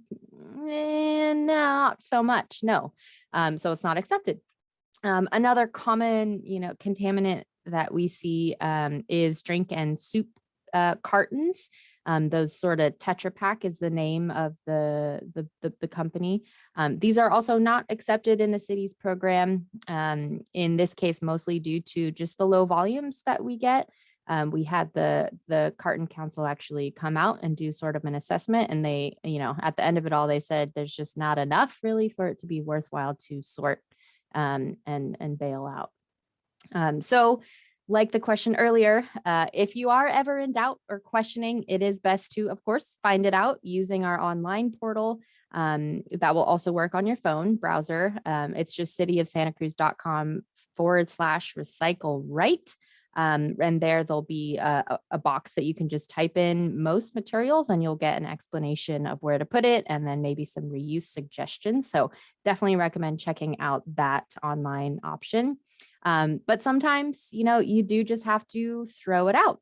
Not so much, no. So it's not accepted. Another common, contaminant that we see is drink and soup cartons. Those sort of Tetra Pak is the name of the company. These are also not accepted in the city's program. In this case, mostly due to just the low volumes that we get. We had the Carton Council actually come out and do sort of an assessment, and they, at the end of it all, they said there's just not enough really for it to be worthwhile to sort and bail out. So like the question earlier, if you are ever in doubt or questioning, it is best to, of course, find it out using our online portal. That will also work on your phone browser. It's just cityofsantacruz.com/recycle right. And there'll be a box that you can just type in most materials and you'll get an explanation of where to put it and then maybe some reuse suggestions. So definitely recommend checking out that online option. But sometimes, you do just have to throw it out.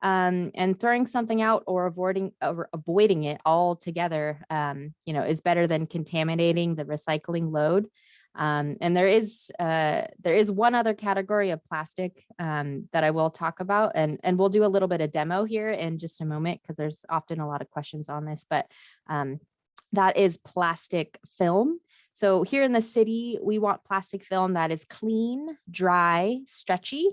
And throwing something out or avoiding it altogether, is better than contaminating the recycling load. And there is one other category of plastic that I will talk about, and we'll do a little bit of demo here in just a moment because there's often a lot of questions on this, but that is plastic film. So here in the city, we want plastic film that is clean, dry, stretchy,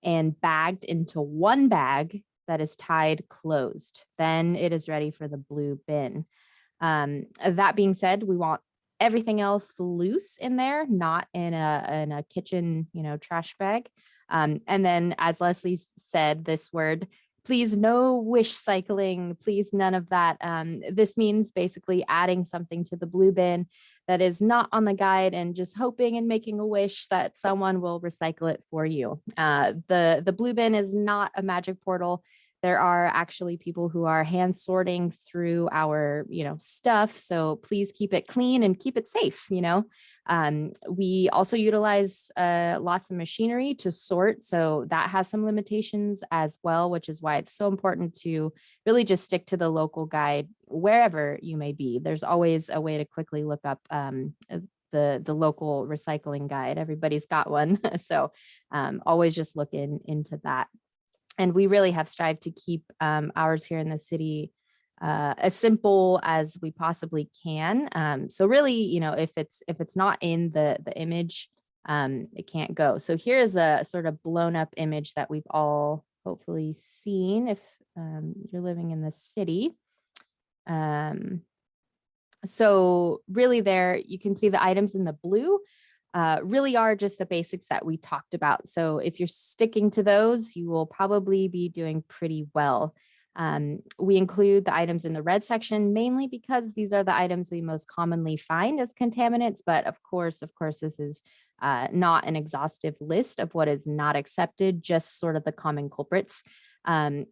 and bagged into one bag that is tied closed. Then it is ready for the blue bin. That being said, we want everything else loose in there, not in a kitchen, trash bag. And then, as Leslie said, this word, please, no wish cycling, please, none of that. This means basically adding something to the blue bin that is not on the guide and just hoping and making a wish that someone will recycle it for you. The blue bin is not a magic portal. There are actually people who are hand sorting through our, stuff. So please keep it clean and keep it safe. We also utilize lots of machinery to sort. So that has some limitations as well, which is why it's so important to really just stick to the local guide wherever you may be. There's always a way to quickly look up the local recycling guide. Everybody's got one. So always just look into that. And we really have strived to keep ours here in the city as simple as we possibly can. So really, if it's not in the image, it can't go. So here's a sort of blown up image that we've all hopefully seen if you're living in the city. So really there, you can see the items in the blue. Really are just the basics that we talked about. So if you're sticking to those, you will probably be doing pretty well. We include the items in the red section mainly because these are the items we most commonly find as contaminants. But of course, this is not an exhaustive list of what is not accepted, just sort of the common culprits.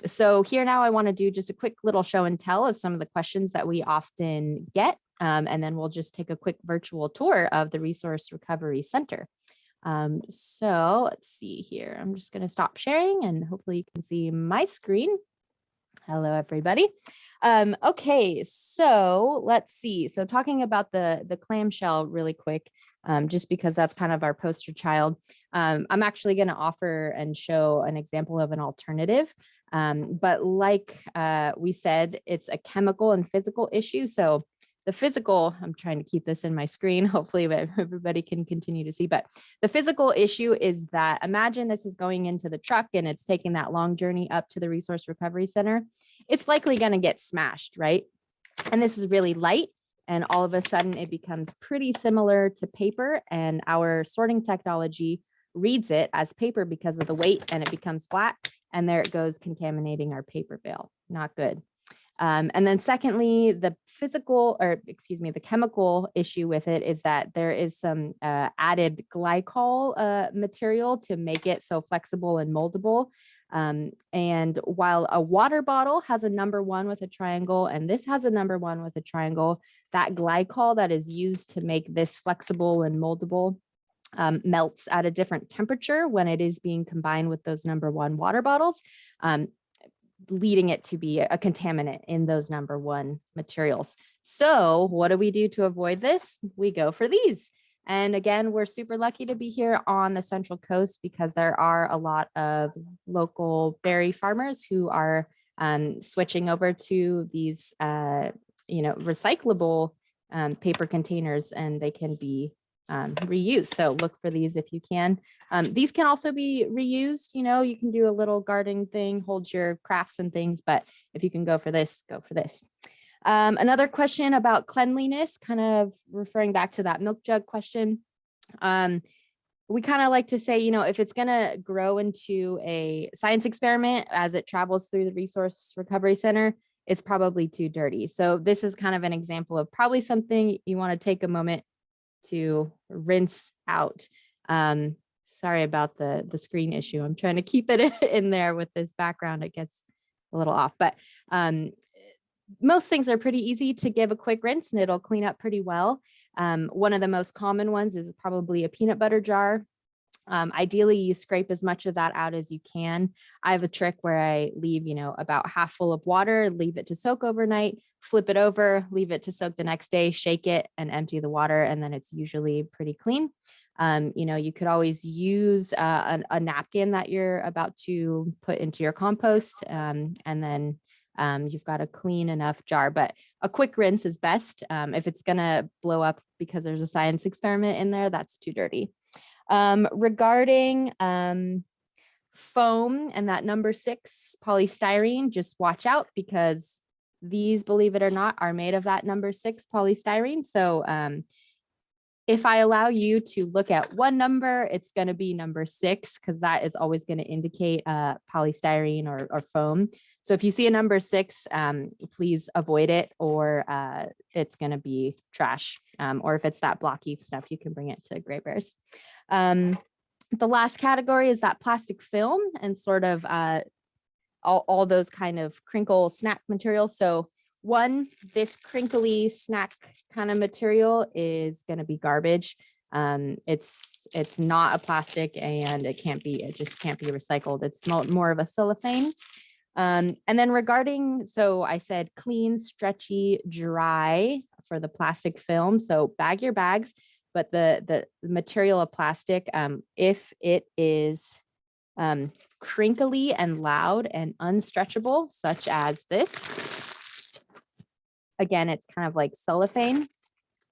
So here now I want to do just a quick little show and tell of some of the questions that we often get And then we'll just take a quick virtual tour of the Resource Recovery Center. So let's see here. I'm just going to stop sharing and hopefully you can see my screen. Hello, everybody. Okay, so let's see. So talking about the clamshell really quick, just because that's kind of our poster child. I'm actually going to offer and show an example of an alternative. But like we said, it's a chemical and physical issue. So the physical, I'm trying to keep this in my screen, hopefully everybody can continue to see, but the physical issue is that imagine this is going into the truck and it's taking that long journey up to the Resource Recovery Center. It's likely going to get smashed, right? And this is really light. And all of a sudden it becomes pretty similar to paper, and our sorting technology reads it as paper because of the weight, and it becomes flat. And there it goes, contaminating our paper bale. Not good. And then secondly, the chemical issue with it is that there is some added glycol material to make it so flexible and moldable. And while a water bottle has a number 1 with a triangle, and this has a number 1 with a triangle, that glycol that is used to make this flexible and moldable melts at a different temperature when it is being combined with those number 1 water bottles, leading it to be a contaminant in those number 1 materials. So what do we do to avoid this? We go for these. And again, we're super lucky to be here on the Central Coast because there are a lot of local berry farmers who are switching over to these, recyclable paper containers, and they can be reused. So look for these if you can. These can also be reused. You can do a little gardening thing, hold your crafts and things, but if you can go for this, go for this. Another question about cleanliness, kind of referring back to that milk jug question. We kind of like to say, if it's going to grow into a science experiment as it travels through the Resource Recovery Center, it's probably too dirty. So this is kind of an example of probably something you want to take a moment to rinse out. Sorry about the screen issue. I'm trying to keep it in there with this background. It gets a little off, but most things are pretty easy to give a quick rinse and it'll clean up pretty well. One of the most common ones is probably a peanut butter jar. Ideally, you scrape as much of that out as you can. I have a trick where I leave, about half full of water, leave it to soak overnight, flip it over, leave it to soak the next day, shake it and empty the water. And then it's usually pretty clean. You could always use a napkin that you're about to put into your compost. And then you've got a clean enough jar, but a quick rinse is best. If it's going to blow up because there's a science experiment in there, that's too dirty. Regarding foam and that number 6 polystyrene, just watch out because these, believe it or not, are made of that number 6 polystyrene. So if I allow you to look at one number, it's going to be number 6 because that is always going to indicate polystyrene or foam. So if you see a number 6, please avoid it, or it's going to be trash. Or if it's that blocky stuff, you can bring it to Gray Bears. The last category is that plastic film and sort of all those kind of crinkle snack materials. So this crinkly snack kind of material is going to be garbage. It's not a plastic and it just can't be recycled. It's more of a cellophane. And then regarding, so I said clean, stretchy, dry for the plastic film. So bag your bags, but the material of plastic, if it is crinkly and loud and unstretchable, such as this, again, it's kind of like cellophane,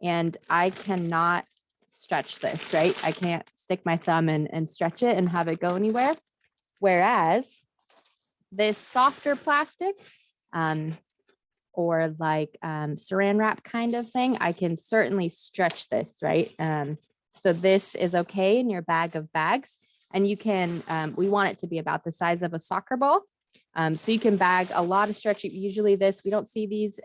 and I cannot stretch this, right? I can't stick my thumb and stretch it and have it go anywhere. Whereas this softer plastic, or like saran wrap kind of thing, I can certainly stretch this, right? So this is okay in your bag of bags, and you can, we want it to be about the size of a soccer ball. So you can bag a lot of stretchy. Usually we don't see these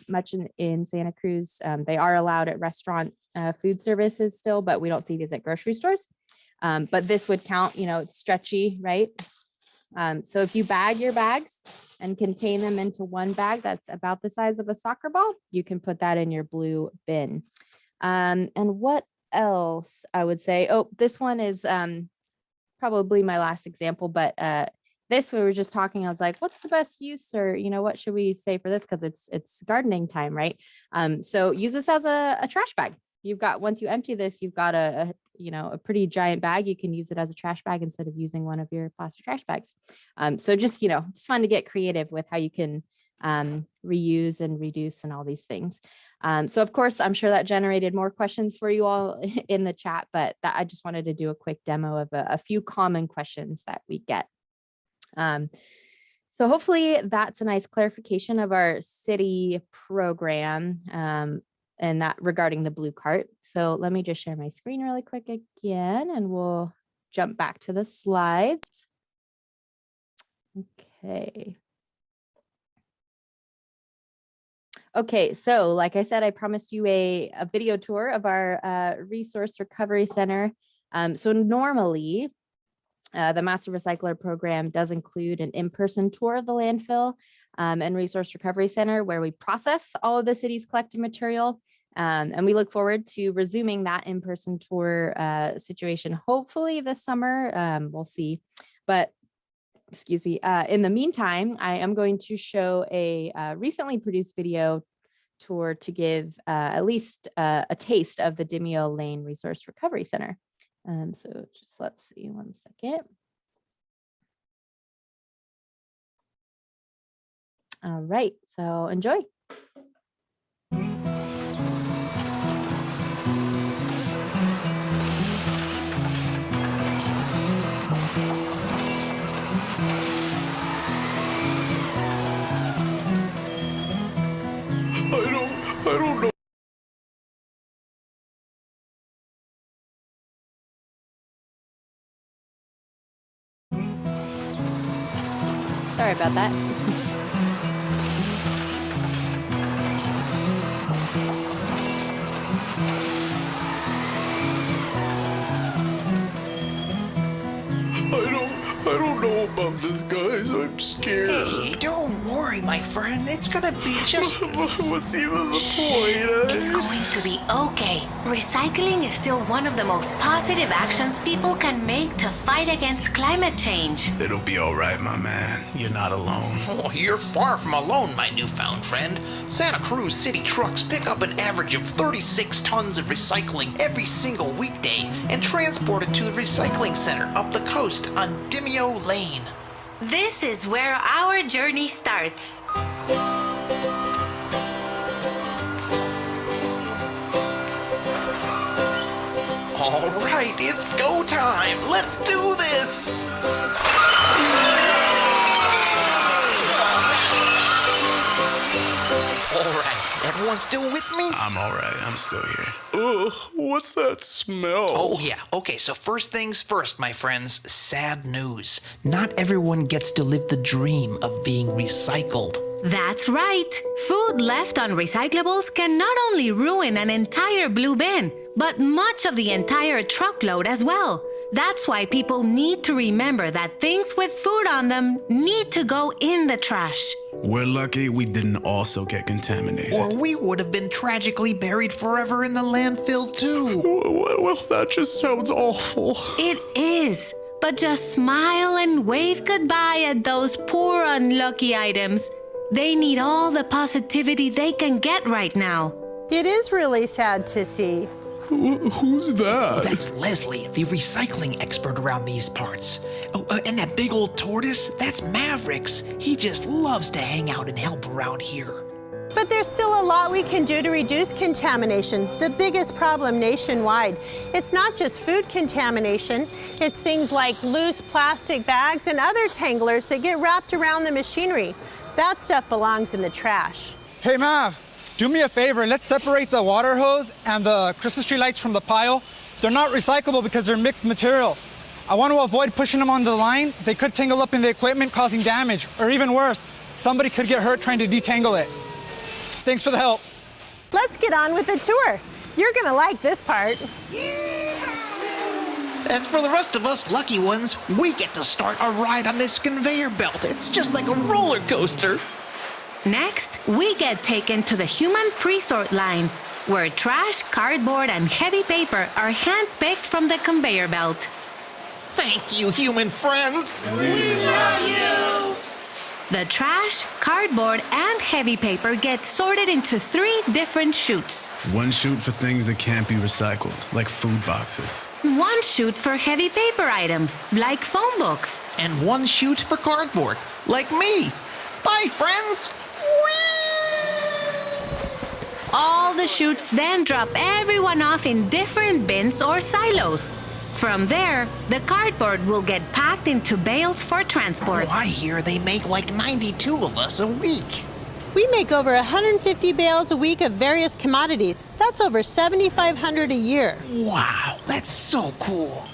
much in Santa Cruz. They are allowed at restaurant food services still, but we don't see these at grocery stores. But this would count, it's stretchy, right? So if you bag your bags and contain them into one bag that's about the size of a soccer ball, you can put that in your blue bin. And what else I would say? Oh, this one is probably my last example, but this we were just talking. I was like, what's the best use, or what should we say for this? Because it's gardening time, right? So use this as a trash bag. You've got, once you empty this, you've got a pretty giant bag. You can use it as a trash bag instead of using one of your plastic trash bags. So just just fun to get creative with how you can reuse and reduce and all these things. So of course, I'm sure that generated more questions for you all in the chat, but I just wanted to do a quick demo of a few common questions that we get. So hopefully that's a nice clarification of our city program and that regarding the blue cart. So let me just share my screen really quick again, and we'll jump back to the slides. Okay. Okay, so like I said, I promised you a video tour of our Resource Recovery Center. So normally, the Master Recycler program does include an in-person tour of the landfill and Resource Recovery Center, where we process all of the city's collected material. And we look forward to resuming that in-person tour situation, hopefully this summer. We'll see. But excuse me, in the meantime, I am going to show a recently produced video tour to give at least a taste of the Demio Lane Resource Recovery Center. So just let's see, one second. All right, so enjoy. I don't know. Sorry about that. I don't know about this, guys. I'm scared. Hey, don't worry, my friend. It's gonna be just... What's even the point? It's going to be okay. Recycling is still one of the most positive actions people can make to fight against climate change. It'll be all right, my man. You're not alone. Oh, you're far from alone, my newfound friend. Santa Cruz city trucks pick up an average of 36 tons of recycling every single weekday and transport it to the recycling center up the coast on Demio Lane. This is where our journey starts. All right, it's go time. Let's do this. All right, everyone still with me? I'm all right. I'm still here. Ugh, what's that smell? Oh, yeah. Okay, so first things first, my friends. Sad news. Not everyone gets to live the dream of being recycled. That's right. Food left on recyclables can not only ruin an entire blue bin, but much of the entire truckload as well. That's why people need to remember that things with food on them need to go in the trash. We're lucky we didn't also get contaminated. Or we would have been tragically buried forever in the landfill, too. Well, that just sounds awful. It is. But just smile and wave goodbye at those poor unlucky items. They need all the positivity they can get right now. It is really sad to see. Who's that? That's Leslie, the recycling expert around these parts. Oh, and that big old tortoise, that's Mavericks. He just loves to hang out and help around here. But there's still a lot we can do to reduce contamination, the biggest problem nationwide. It's not just food contamination, it's things like loose plastic bags and other tanglers that get wrapped around the machinery. That stuff belongs in the trash. Hey, Mav, do me a favor. Let's separate the water hose and the Christmas tree lights from the pile. They're not recyclable because they're mixed material. I want to avoid pushing them on the line. They could tangle up in the equipment, causing damage. Or even worse, somebody could get hurt trying to detangle it. Thanks for the help. Let's get on with the tour. You're gonna like this part. As for the rest of us lucky ones, we get to start our ride on this conveyor belt. It's just like a roller coaster. Next, we get taken to the human pre-sort line, where trash, cardboard, and heavy paper are hand-picked from the conveyor belt. Thank you, human friends. The trash, cardboard, and heavy paper get sorted into 3 different chutes. One chute for things that can't be recycled, like food boxes. 1 chute for heavy paper items, like phone books. And 1 chute for cardboard, like me. Bye, friends. All the chutes then drop everyone off in different bins or silos. From there, the cardboard will get packed into bales for transport. Oh, I hear they make like 92 of us a week. We make over 150 bales a week of various commodities. That's over 7,500 a year. Wow, that's so cool.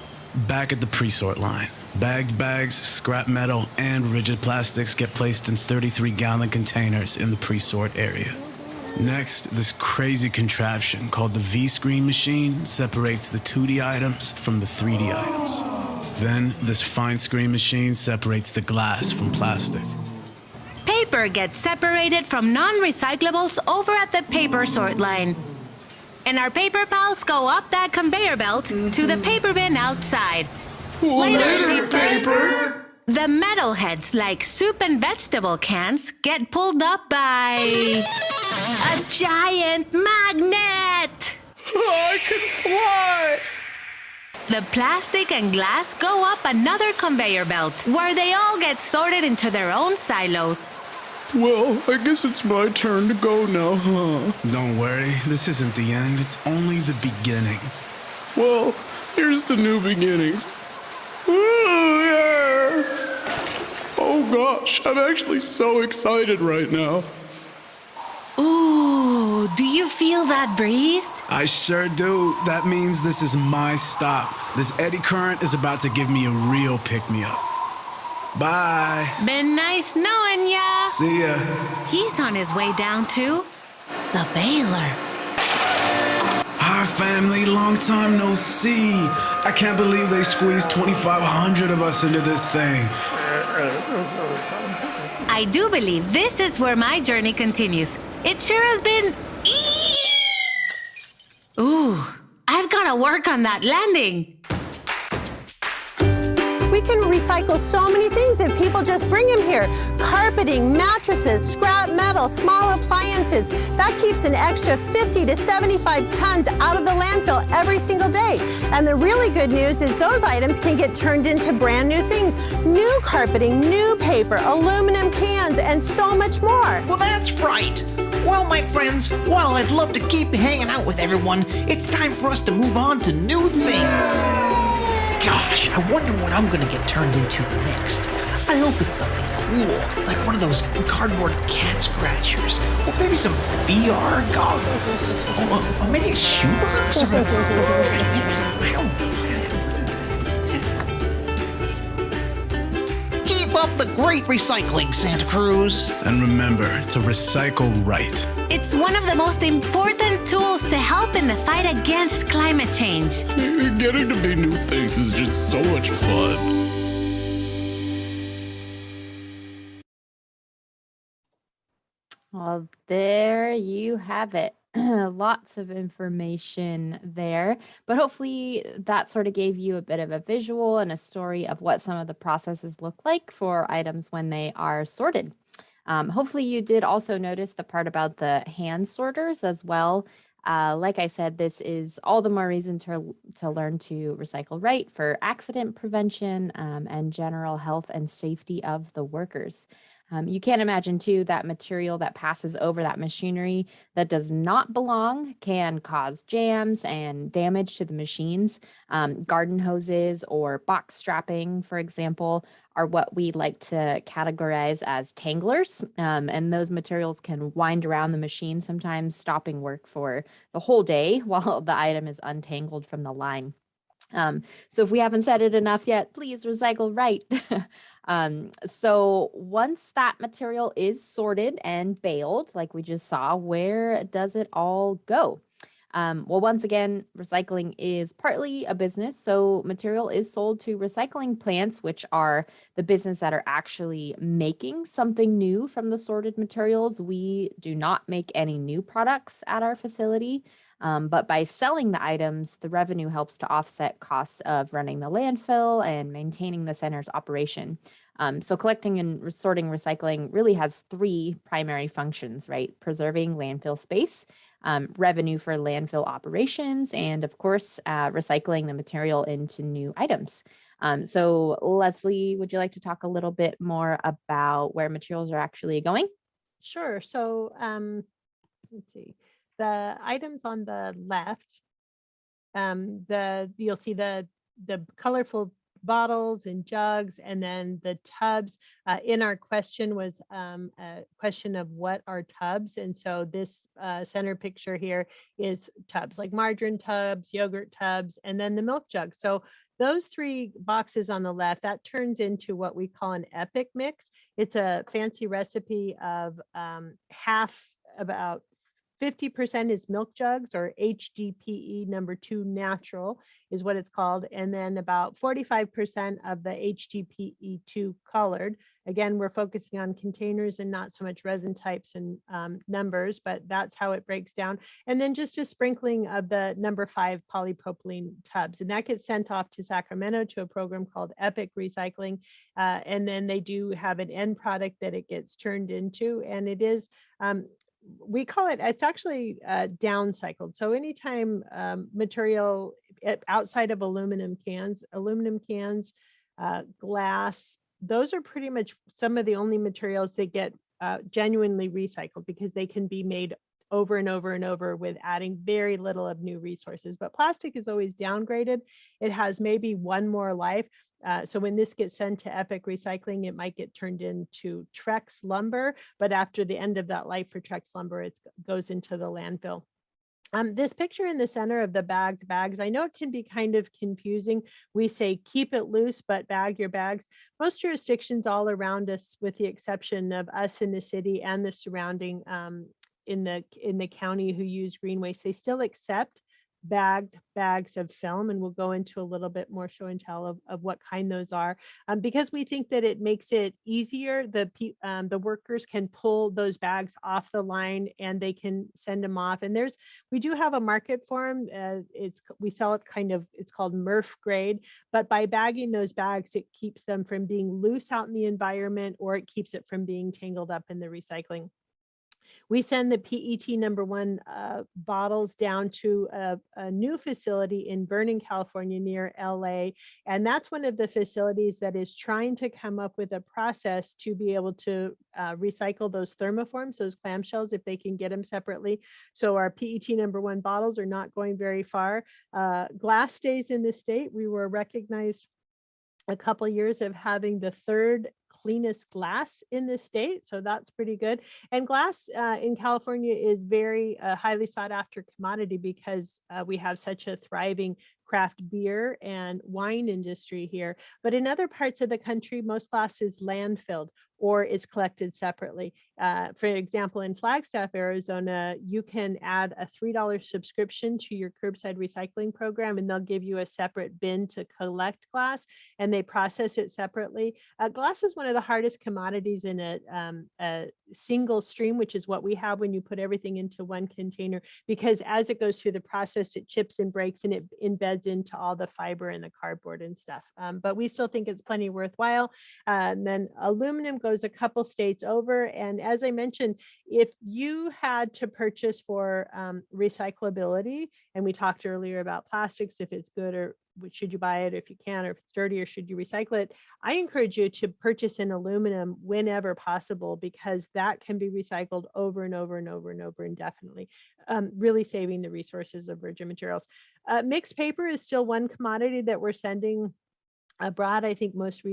Back at the pre-sort line, bagged bags, scrap metal, and rigid plastics get placed in 33-gallon containers in the pre-sort area. Next, this crazy contraption called the V-screen machine separates the 2D items from the 3D items. Then, this fine screen machine separates the glass from plastic. Paper gets separated from non-recyclables over at the paper sort line. And our paper pals go up that conveyor belt to the paper bin outside. Later, paper! The metal heads like soup and vegetable cans get pulled up by a giant magnet! I can fly! The plastic and glass go up another conveyor belt, where they all get sorted into their own silos. Well, I guess it's my turn to go now, huh? Don't worry, this isn't the end. It's only the beginning. Well, here's the new beginnings. Oh, yeah. Oh gosh, I'm actually so excited right now. Ooh, do you feel that breeze? I sure do. That means this is my stop. This eddy current is about to give me a real pick-me-up. Bye. Been nice knowing ya. See ya. He's on his way down to the baler. Hi, family. Long time no see. I can't believe they squeezed 2,500 of us into this thing. I do believe this is where my journey continues. It sure has been... Ooh, I've got to work on that landing. We can recycle so many things if people just bring them here. Carpeting, mattresses, scrap metal, small appliances. That keeps an extra 50 to 75 tons out of the landfill every single day. And the really good news is those items can get turned into brand new things. New carpeting, new paper, aluminum cans, and so much more. Well, that's right. Well, my friends, while I'd love to keep hanging out with everyone, it's time for us to move on to new things. Gosh, I wonder what I'm gonna get turned into next. I hope it's something cool, like one of those cardboard cat scratchers, or maybe some VR goggles, or maybe a shoebox, or I don't know. Keep up the great recycling, Santa Cruz. And remember to recycle right. It's one of the most important tools to help in the fight against climate change. Getting to be new things is just so much fun. Well, there you have it. Lots of information there, but hopefully that sort of gave you a bit of a visual and a story of what some of the processes look like for items when they are sorted. Hopefully you did also notice the part about the hand sorters as well. Like I said, this is all the more reason to learn to recycle right for accident prevention and general health and safety of the workers. You can't imagine too that material that passes over that machinery that does not belong can cause jams and damage to the machines. Garden hoses or box strapping, for example, are what we like to categorize as tanglers. And those materials can wind around the machine, sometimes stopping work for the whole day while the item is untangled from the line. So if we haven't said it enough yet, please recycle right. So once that material is sorted and baled, like we just saw, where does it all go? Well, once again, recycling is partly a business. So material is sold to recycling plants, which are the business that are actually making something new from the sorted materials. We do not make any new products at our facility. But by selling the items, the revenue helps to offset costs of running the landfill and maintaining the center's operation. So collecting and sorting recycling really has three primary functions, right? Preserving landfill space, revenue for landfill operations, and of course, recycling the material into new items. So Leslie, would you like to talk a little bit more about where materials are actually going? Sure. So let's see. The items on the left, you'll see the colorful bottles and jugs, and then the tubs. In our question was a question of what are tubs, and so this center picture here is tubs, like margarine tubs, yogurt tubs, and then the milk jug. So those three boxes on the left, that turns into what we call an epic mix. It's a fancy recipe of about 50% is milk jugs, or HDPE #2 natural is what it's called. And then about 45% of the HDPE2 colored. Again, we're focusing on containers and not so much resin types and numbers, but that's how it breaks down. And then just a sprinkling of the #5 polypropylene tubs. And that gets sent off to Sacramento to a program called Epic Recycling. And then they do have an end product that it gets turned into. And it is, we call it, it's actually downcycled. So anytime material outside of aluminum cans, glass, those are pretty much some of the only materials that get genuinely recycled, because they can be made over and over and over with adding very little of new resources. But plastic is always downgraded. It has maybe one more life. So when this gets sent to Epic Recycling, it might get turned into Trex lumber, but after the end of that life for Trex lumber, it goes into the landfill. This picture in the center of the bagged bags, I know it can be kind of confusing. We say keep it loose, but bag your bags. Most jurisdictions all around us, with the exception of us in the city and the surrounding in the county who use green waste, they still accept bagged bags of film, and we'll go into a little bit more show and tell of what kind those are, because we think that it makes it easier. The workers can pull those bags off the line and they can send them off. And we do have a market for them. We sell it it's called MRF grade, but by bagging those bags, it keeps them from being loose out in the environment, or it keeps it from being tangled up in the recycling. We send the PET #1 bottles down to a new facility in Vernon, California, near LA. And that's one of the facilities that is trying to come up with a process to be able to recycle those thermoforms, those clamshells, if they can get them separately. So our PET #1 bottles are not going very far. Glass stays in the state. We were recognized a couple of years of having the third cleanest glass in the state. So that's pretty good. And glass in California is very highly sought after commodity, because we have such a thriving craft beer and wine industry here. But in other parts of the country, most glass is landfilled or it's collected separately. For example, in Flagstaff, Arizona, you can add a $3 subscription to your curbside recycling program, and they'll give you a separate bin to collect glass, and they process it separately. Glass is one of the hardest commodities in a single stream, which is what we have when you put everything into one container, because as it goes through the process, it chips and breaks and it embeds into all the fiber and the cardboard and stuff. But we still think it's plenty worthwhile. And then aluminum goes a couple states over. And as I mentioned, if you had to purchase for recyclability, and we talked earlier about plastics, if it's good, or should you buy it if you can, or if it's dirty, or should you recycle it, I encourage you to purchase in aluminum whenever possible, because that can be recycled over and over and over and over indefinitely, really saving the resources of virgin materials. Mixed paper is still one commodity that we're sending abroad, I think most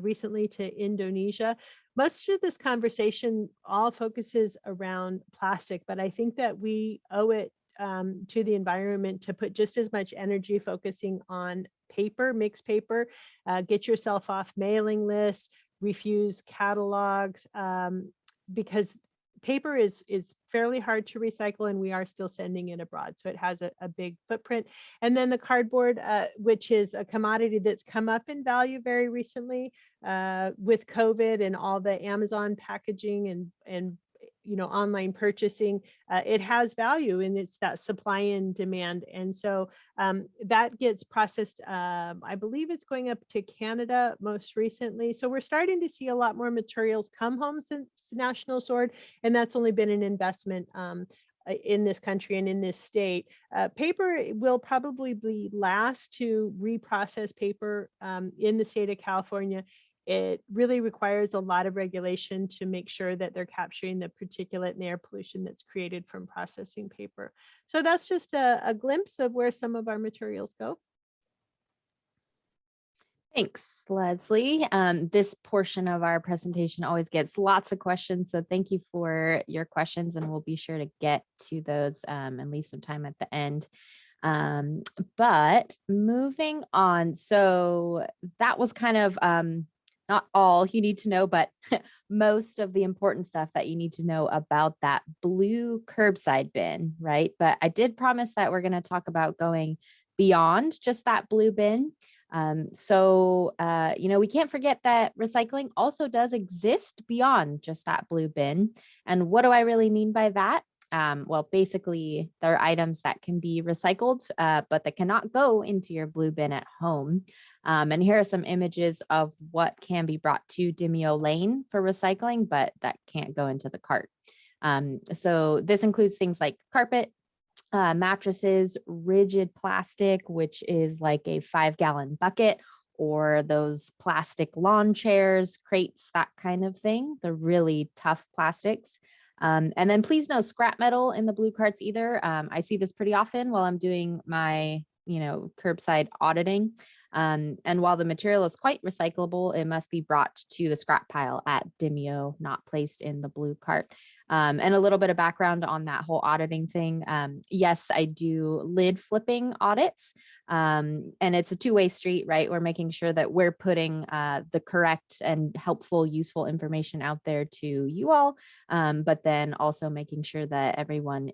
recently to Indonesia. Most of this conversation all focuses around plastic, but I think that we owe it to the environment to put just as much energy focusing on paper, mixed paper. Get yourself off mailing lists, refuse catalogs, because paper is fairly hard to recycle, and we are still sending it abroad. So it has a big footprint. And then the cardboard, which is a commodity that's come up in value very recently with COVID and all the Amazon packaging and online purchasing, it has value, and it's that supply and demand. And so that gets processed. I believe it's going up to Canada most recently. So we're starting to see a lot more materials come home since National Sword, and that's only been an investment in this country and in this state. Paper will probably be last to reprocess paper in the state of California. It really requires a lot of regulation to make sure that they're capturing the particulate and air pollution that's created from processing paper. So that's just a glimpse of where some of our materials go. Thanks, Leslie. This portion of our presentation always gets lots of questions, so thank you for your questions, and we'll be sure to get to those and leave some time at the end. But moving on, so that was kind of not all you need to know, but most of the important stuff that you need to know about that blue curbside bin, right? But I did promise that we're going to talk about going beyond just that blue bin. We can't forget that recycling also does exist beyond just that blue bin. And what do I really mean by that? Well, basically, there are items that can be recycled, but that cannot go into your blue bin at home. And here are some images of what can be brought to Demio Lane for recycling, but that can't go into the cart. So this includes things like carpet, mattresses, rigid plastic, which is like a 5-gallon bucket, or those plastic lawn chairs, crates, that kind of thing, the really tough plastics. And then please no scrap metal in the blue carts either. I see this pretty often while I'm doing my, curbside auditing. And while the material is quite recyclable, it must be brought to the scrap pile at Demio, not placed in the blue cart. And a little bit of background on that whole auditing thing. Yes, I do lid flipping audits. And it's a two-way street, right? We're making sure that we're putting the correct and helpful, useful information out there to you all, but then also making sure that everyone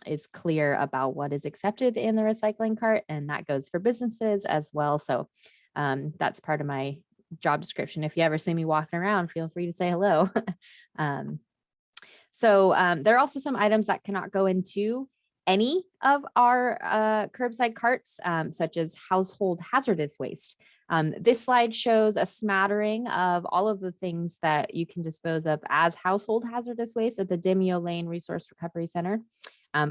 is clear about what is accepted in the recycling cart, and that goes for businesses as well. So that's part of my job description. If you ever see me walking around, feel free to say hello. So there are also some items that cannot go into any of our curbside carts, such as household hazardous waste. This slide shows a smattering of all of the things that you can dispose of as household hazardous waste at the Demio Lane Resource Recovery Center.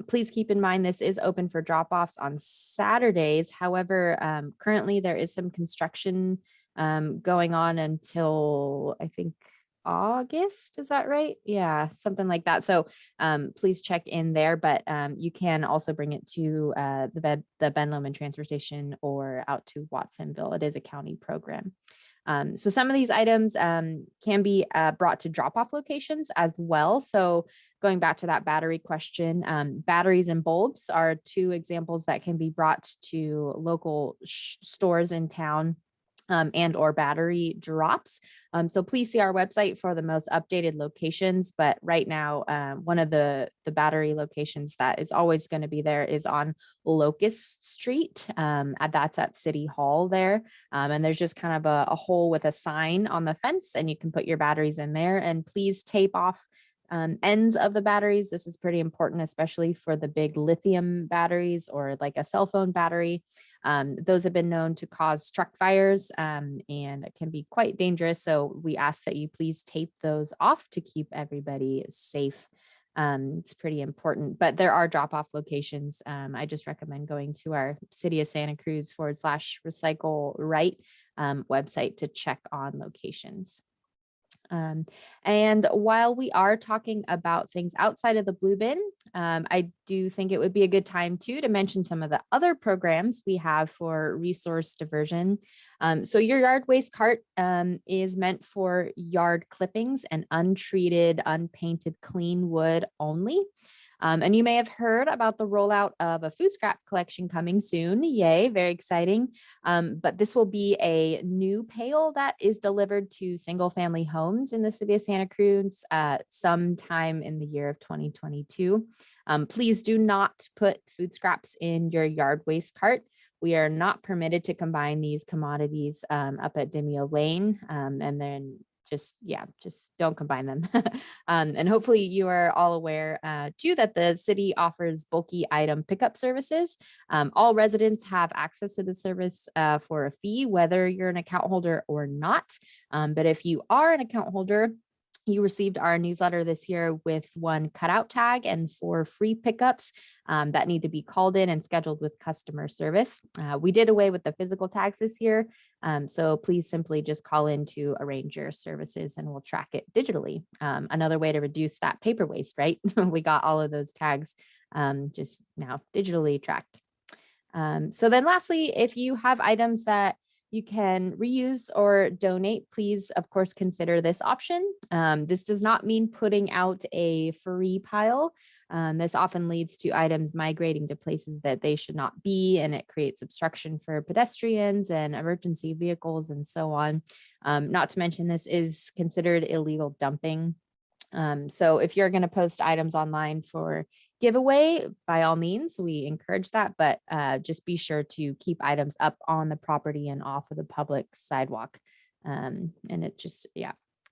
Please keep in mind this is open for drop-offs on Saturdays. However, currently there is some construction going on until, I think, August, is that right? Yeah, something like that. So please check in there, but you can also bring it to the Ben Lomond transfer station or out to Watsonville. It is a county program. So some of these items can be brought to drop-off locations as well. So going back to that battery question, batteries and bulbs are two examples that can be brought to local stores in town. And or battery drops. So please see our website for the most updated locations. But right now, one of the battery locations that is always going to be there is on Locust Street. That's at City Hall there. And there's just kind of a hole with a sign on the fence, and you can put your batteries in there. And please tape off ends of the batteries. This is pretty important, especially for the big lithium batteries or like a cell phone battery. Those have been known to cause truck fires and it can be quite dangerous. So we ask that you please tape those off to keep everybody safe. It's pretty important, but there are drop-off locations. I just recommend going to our City of Santa Cruz /recycle right website to check on locations. And while we are talking about things outside of the blue bin, I do think it would be a good time to mention some of the other programs we have for resource diversion. So your yard waste cart is meant for yard clippings and untreated, unpainted, clean wood only. And you may have heard about the rollout of a food scrap collection coming soon. Yay, very exciting. But this will be a new pail that is delivered to single family homes in the city of Santa Cruz sometime in the year of 2022. Please do not put food scraps in your yard waste cart. We are not permitted to combine these commodities up at Demio Lane. And then just don't combine them. And hopefully you are all aware too that the city offers bulky item pickup services. All residents have access to the service for a fee, whether you're an account holder or not. But if you are an account holder, you received our newsletter this year with 1 cutout tag and 4 free pickups that need to be called in and scheduled with customer service. We did away with the physical tags this year, so please simply just call in to arrange your services and we'll track it digitally. Another way to reduce that paper waste, right? We got all of those tags just now digitally tracked. So then lastly, if you have items that you can reuse or donate, please, of course, consider this option. This does not mean putting out a free pile. This often leads to items migrating to places that they should not be, and it creates obstruction for pedestrians and emergency vehicles and so on. Not to mention, this is considered illegal dumping. So if you're going to post items online for giveaway, by all means, we encourage that, but just be sure to keep items up on the property and off of the public sidewalk. And it just,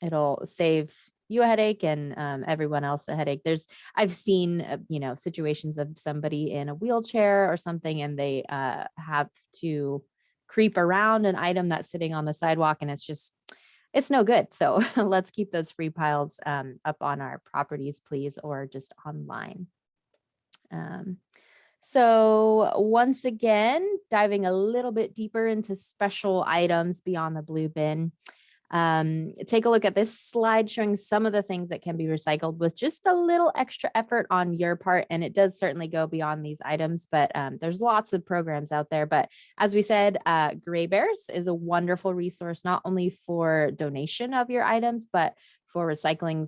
it'll save you a headache and everyone else a headache. I've seen, situations of somebody in a wheelchair or something, and they have to creep around an item that's sitting on the sidewalk, and it's no good. So let's keep those free piles up on our properties, please, or just online. So once again, diving a little bit deeper into special items beyond the blue bin. Take a look at this slide showing some of the things that can be recycled with just a little extra effort on your part. And it does certainly go beyond these items, but there's lots of programs out there. But as we said, Gray Bears is a wonderful resource, not only for donation of your items, but for recycling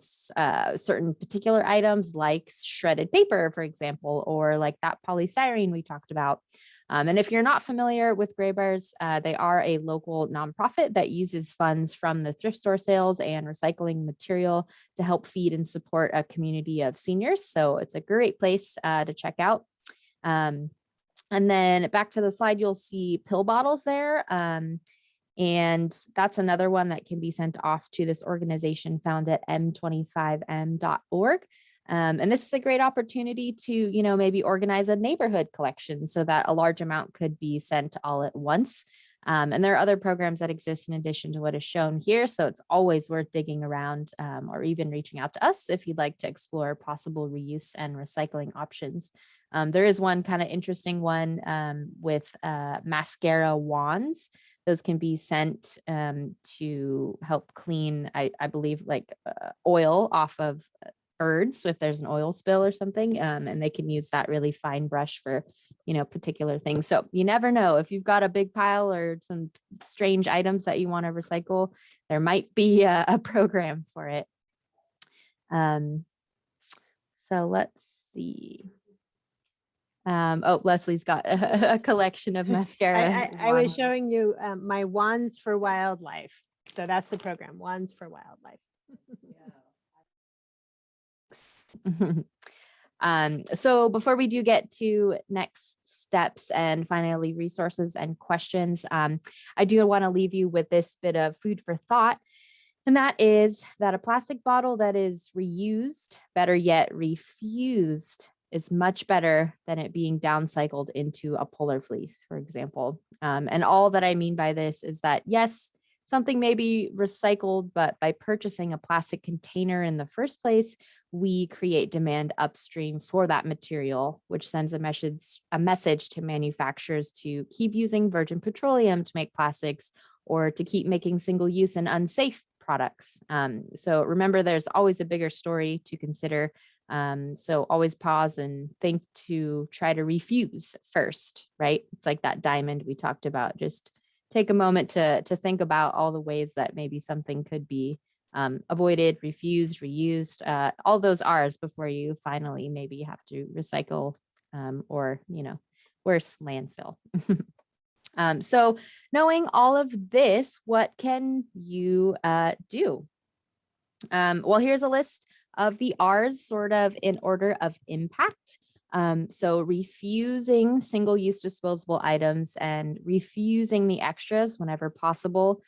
certain particular items like shredded paper, for example, or like that polystyrene we talked about. And if you're not familiar with Gray Bears, they are a local nonprofit that uses funds from the thrift store sales and recycling material to help feed and support a community of seniors. So it's a great place to check out. And then back to the slide, you'll see pill bottles there. And that's another one that can be sent off to this organization found at m25m.org. And this is a great opportunity to, maybe organize a neighborhood collection so that a large amount could be sent all at once. And there are other programs that exist in addition to what is shown here. So it's always worth digging around or even reaching out to us if you'd like to explore possible reuse and recycling options. There is one kind of interesting one with mascara wands. Those can be sent to help clean, I believe, like oil off of birds. So if there's an oil spill or something, and they can use that really fine brush for, particular things. So you never know, if you've got a big pile or some strange items that you want to recycle, there might be a program for it. So let's see. Leslie's got a collection of mascara. I was showing you my Wands for Wildlife. So that's the program, Wands for Wildlife. So before we do get to next steps and finally resources and questions, I do want to leave you with this bit of food for thought. And that is that a plastic bottle that is reused, better yet refused, is much better than it being downcycled into a polar fleece, for example. And all that I mean by this is that, yes, something may be recycled, but by purchasing a plastic container in the first place, we create demand upstream for that material, which sends a message to manufacturers to keep using virgin petroleum to make plastics or to keep making single-use and unsafe products. So remember, there's always a bigger story to consider. So always pause and think to try to refuse first, right? It's like that diamond we talked about. Just take a moment to think about all the ways that maybe something could be avoided, refused, reused, all those R's before you finally maybe have to recycle or, worse, landfill. So knowing all of this, what can you do? Well, here's a list of the R's sort of in order of impact. So refusing single-use disposable items and refusing the extras whenever possible,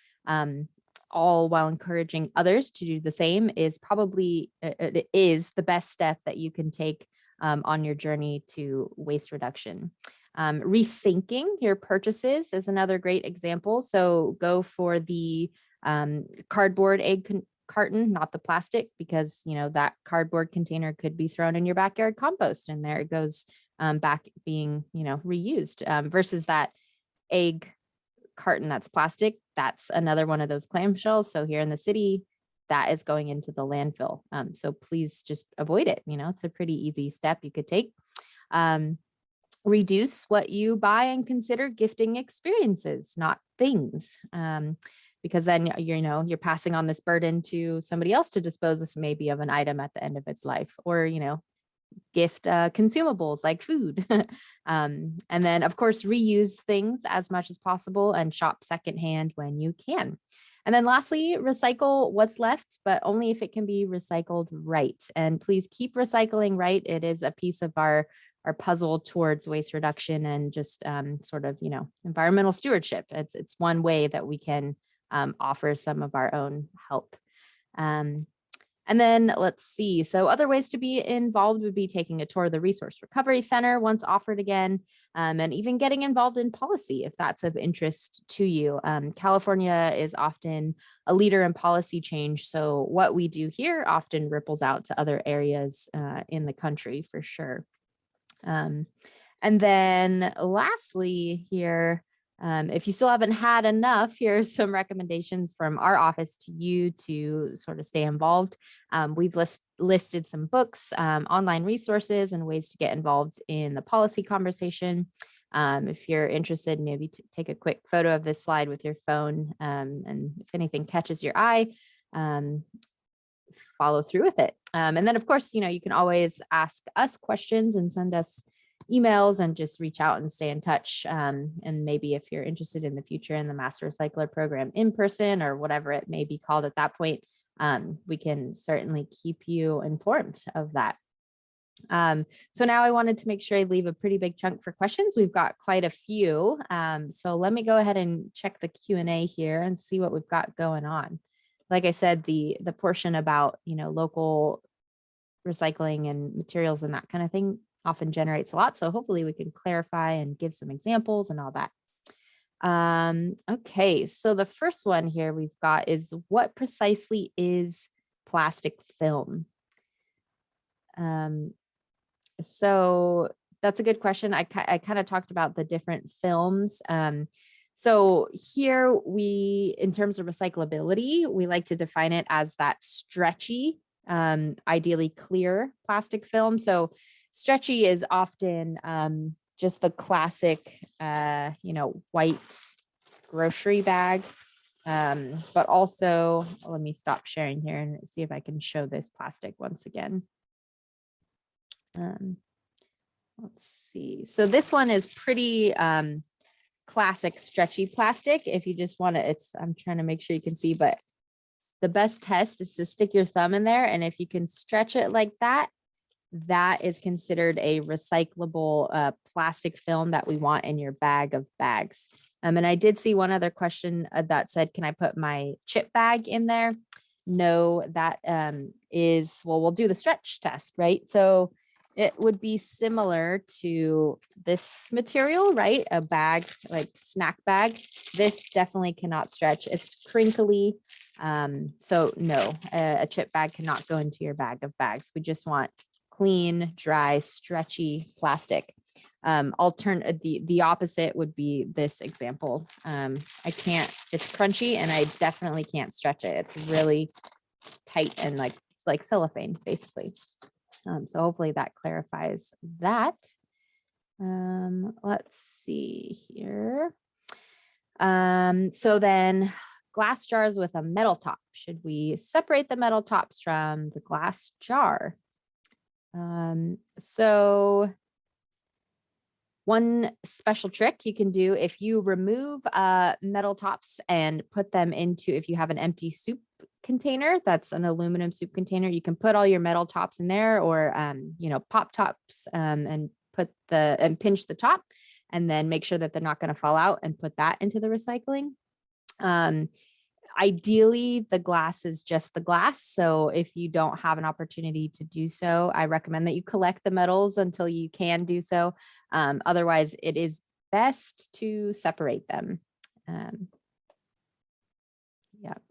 all while encouraging others to do the same is probably, it is the best step that you can take on your journey to waste reduction. Rethinking your purchases is another great example. So go for the cardboard egg carton, not the plastic, because that cardboard container could be thrown in your backyard compost and there it goes back being reused, versus that egg carton that's plastic. That's another one of those clamshells. So here in the city, that is going into the landfill. So please just avoid it. It's a pretty easy step you could take. Reduce what you buy and consider gifting experiences, not things. Because then you're passing on this burden to somebody else to dispose of maybe of an item at the end of its life, or gift consumables like food. And then of course reuse things as much as possible and shop secondhand when you can. And then lastly, recycle what's left, but only if it can be recycled right. And please keep recycling right. It is a piece of our puzzle towards waste reduction and just sort of environmental stewardship. It's one way that we can offer some of our own help. And then let's see. So other ways to be involved would be taking a tour of the Resource Recovery Center once offered again, and even getting involved in policy if that's of interest to you. California is often a leader in policy change. So what we do here often ripples out to other areas in the country for sure. And then lastly here, if you still haven't had enough, here's some recommendations from our office to you to sort of stay involved. We've listed some books, online resources, and ways to get involved in the policy conversation. If you're interested, maybe take a quick photo of this slide with your phone, and if anything catches your eye, follow through with it. And then of course, you can always ask us questions and send us emails and just reach out and stay in touch. And maybe if you're interested in the future in the Master Recycler program in person or whatever it may be called at that point, we can certainly keep you informed of that. So now I wanted to make sure I leave a pretty big chunk for questions. We've got quite a few. So let me go ahead and check the Q&A here and see what we've got going on. Like I said, the portion about, local recycling and materials and that kind of thing often generates a lot. So hopefully we can clarify and give some examples and all that. Okay, so the first one here we've got is, what precisely is plastic film? So that's a good question. I kind of talked about the different films. So here in terms of recyclability, we like to define it as that stretchy, ideally clear plastic film. So stretchy is often just the classic, white grocery bag. But also, let me stop sharing here and see if I can show this plastic once again. Let's see. So this one is pretty classic stretchy plastic. If you just want to, I'm trying to make sure you can see, but the best test is to stick your thumb in there. And if you can stretch it like that, that is considered a recyclable plastic film that we want in your bag of bags. And I did see one other question that said, can I put my chip bag in there? No, that is, well, we'll do the stretch test, right? So it would be similar to this material, right? A bag, like snack bag. This definitely cannot stretch. It's crinkly. So no, a chip bag cannot go into your bag of bags. We just want clean, dry, stretchy plastic. The opposite would be this example. It's crunchy and I definitely can't stretch it. It's really tight and like cellophane basically. So hopefully that clarifies that. Let's see here. So then glass jars with a metal top. Should we separate the metal tops from the glass jar? So one special trick you can do if you remove metal tops and put them into, if you have an empty soup container, that's an aluminum soup container, you can put all your metal tops in there, or pop tops, and pinch the top, and then make sure that they're not going to fall out, and put that into the recycling. Ideally, the glass is just the glass. So if you don't have an opportunity to do so, I recommend that you collect the metals until you can do so. Otherwise, it is best to separate them. Yep.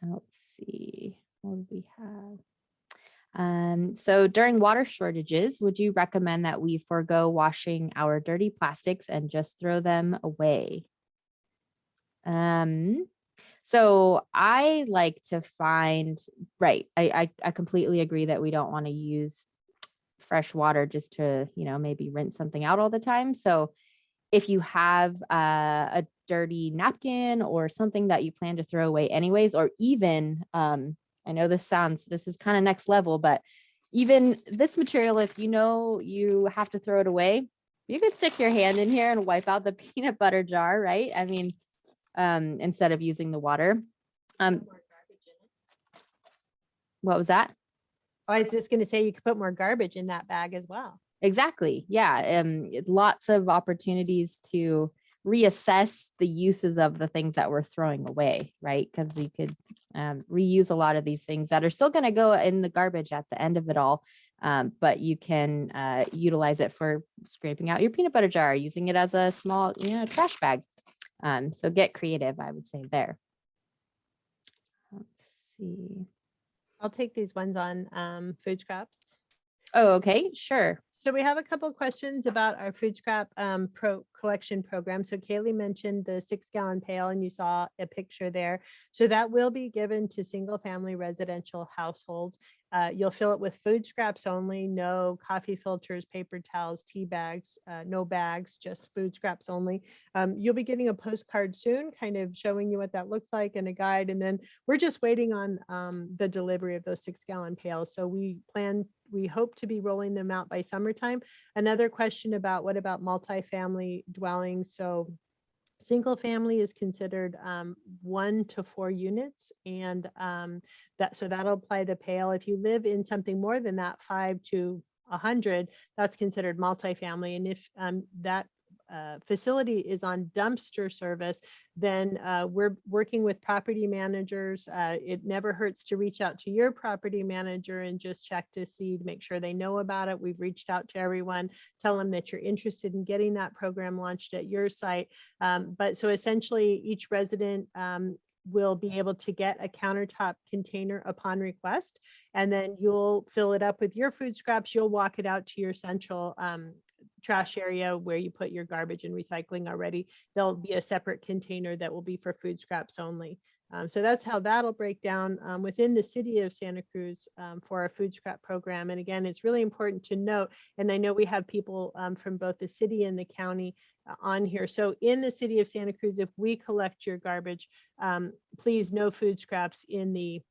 Let's see, what do we have? So during water shortages, would you recommend that we forego washing our dirty plastics and just throw them away? So I like to find, right, I completely agree that we don't want to use fresh water just to, maybe rinse something out all the time. So if you have a dirty napkin or something that you plan to throw away anyways, or even, I know this is kind of next level, but even this material, if you have to throw it away, you could stick your hand in here and wipe out the peanut butter jar, right? I mean, instead of using the water. What was that? I was just going to say you could put more garbage in that bag as well. Exactly. Yeah. Lots of opportunities to reassess the uses of the things that we're throwing away, right? Because you could reuse a lot of these things that are still going to go in the garbage at the end of it all. But you can utilize it for scraping out your peanut butter jar, using it as a small, trash bag. So get creative, I would say there. Let's see. I'll take these ones on food scraps. Oh, okay, sure. So we have a couple of questions about our food scrap collection program. So Kaylee mentioned the 6-gallon pail, and you saw a picture there. So that will be given to single family residential households. You'll fill it with food scraps only, no coffee filters, paper towels, tea bags, no bags, just food scraps only. You'll be getting a postcard soon, kind of showing you what that looks like, and a guide. And then we're just waiting on the delivery of those 6-gallon pails. So we hope to be rolling them out by summertime. Another question about what about multifamily dwellings? So single family is considered 1 to 4 units, and that'll apply the pail. If you live in something more than that, 5 to 100, that's considered multifamily. And if that facility is on dumpster service, then we're working with property managers. It never hurts to reach out to your property manager and just check to make sure they know about it. We've reached out to everyone, tell them that you're interested in getting that program launched at your site. But so essentially each resident will be able to get a countertop container upon request, and then you'll fill it up with your food scraps. You'll walk it out to your central trash area where you put your garbage and recycling already. There'll be a separate container that will be for food scraps only. So that's how that'll break down within the city of Santa Cruz for our food scrap program. And again, it's really important to note, and I know we have people from both the city and the county on here. So in the city of Santa Cruz, if we collect your garbage, please no food scraps in the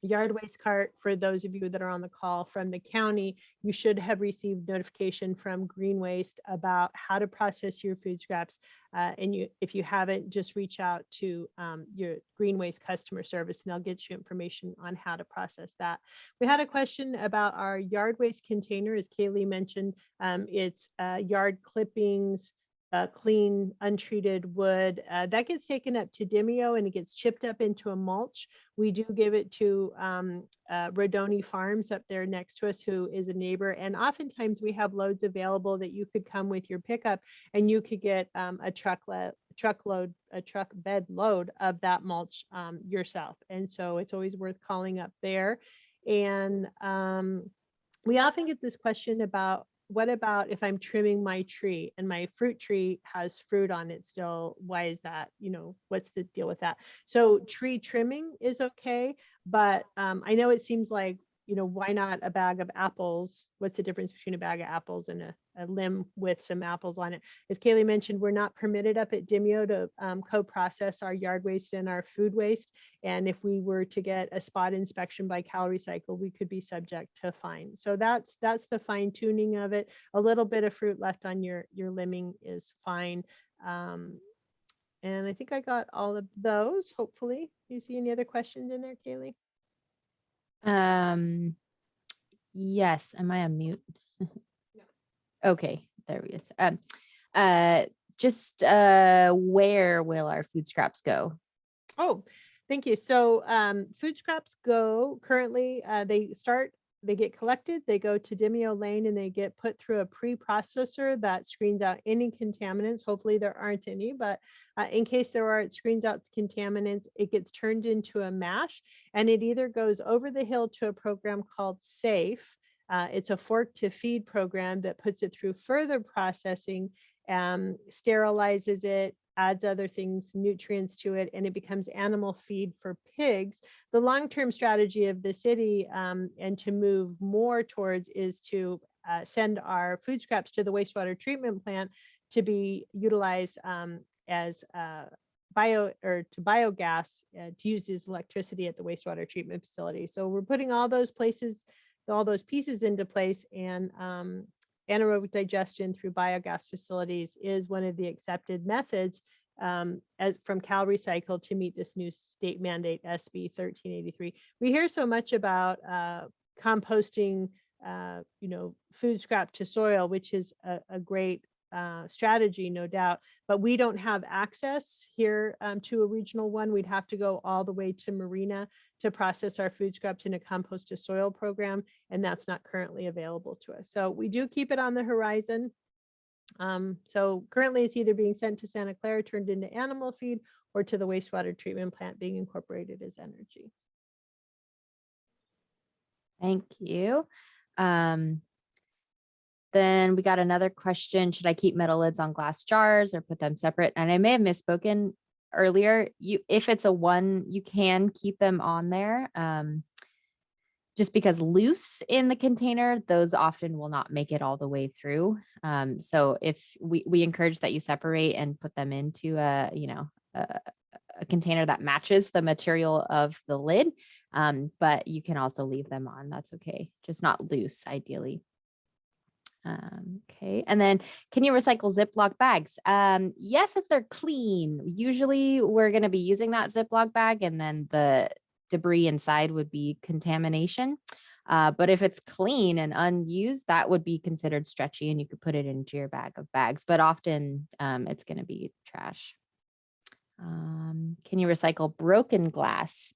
yard waste cart. For those of you that are on the call from the county, you should have received notification from Green Waste about how to process your food scraps. And if you haven't, just reach out to your Green Waste customer service, and they'll get you information on how to process that. We had a question about our yard waste container. As Kaylee mentioned, it's yard clippings, clean, untreated wood. That gets taken up to Demio and it gets chipped up into a mulch. We do give it to Rodoni Farms up there next to us, who is a neighbor. And oftentimes we have loads available that you could come with your pickup and you could get a truck bed load of that mulch yourself. And so it's always worth calling up there. And we often get this question about, what about if I'm trimming my tree and my fruit tree has fruit on it still? Why is that? What's the deal with that? So tree trimming is okay, but I know it seems like why not a bag of apples? What's the difference between a bag of apples and a limb with some apples on it? As Kaylee mentioned, we're not permitted up at Dimeo to co-process our yard waste and our food waste. And if we were to get a spot inspection by CalRecycle, we could be subject to a fine. So that's the fine tuning of it. A little bit of fruit left on your limbing is fine. And I think I got all of those, hopefully. Do you see any other questions in there, Kaylee? Yes, am I on mute? Okay, there we go. Just where will our food scraps go? Oh, thank you. So food scraps go currently, they get collected, they go to Dimeo Lane, and they get put through a pre-processor that screens out any contaminants. Hopefully there aren't any, but in case there are, it screens out the contaminants. It gets turned into a mash, and it either goes over the hill to a program called SAFE. It's a fork to feed program that puts it through further processing, sterilizes it, adds other things, nutrients to it, and it becomes animal feed for pigs. The long-term strategy of the city and to move more towards is to send our food scraps to the wastewater treatment plant to be utilized as biogas to use as electricity at the wastewater treatment facility. So we're putting all those pieces into place, and anaerobic digestion through biogas facilities is one of the accepted methods as from CalRecycle to meet this new state mandate SB 1383. We hear so much about composting, food scrap to soil, which is a great strategy, no doubt, but we don't have access here to a regional one. We'd have to go all the way to Marina to process our food scraps in a compost to soil program, and that's not currently available to us. So we do keep it on the horizon. So currently it's either being sent to Santa Clara, turned into animal feed, or to the wastewater treatment plant being incorporated as energy. Thank you. Then we got another question. Should I keep metal lids on glass jars or put them separate? And I may have misspoken earlier. If it's a one, you can keep them on there. Just because loose in the container, those often will not make it all the way through. So if we encourage that you separate and put them into a container that matches the material of the lid. But you can also leave them on. That's okay. Just not loose, ideally. Okay. And then can you recycle Ziploc bags? Yes, if they're clean. Usually we're going to be using that Ziploc bag, and then the debris inside would be contamination. But if it's clean and unused, that would be considered stretchy, and you could put it into your bag of bags, but often it's going to be trash. Can you recycle broken glass?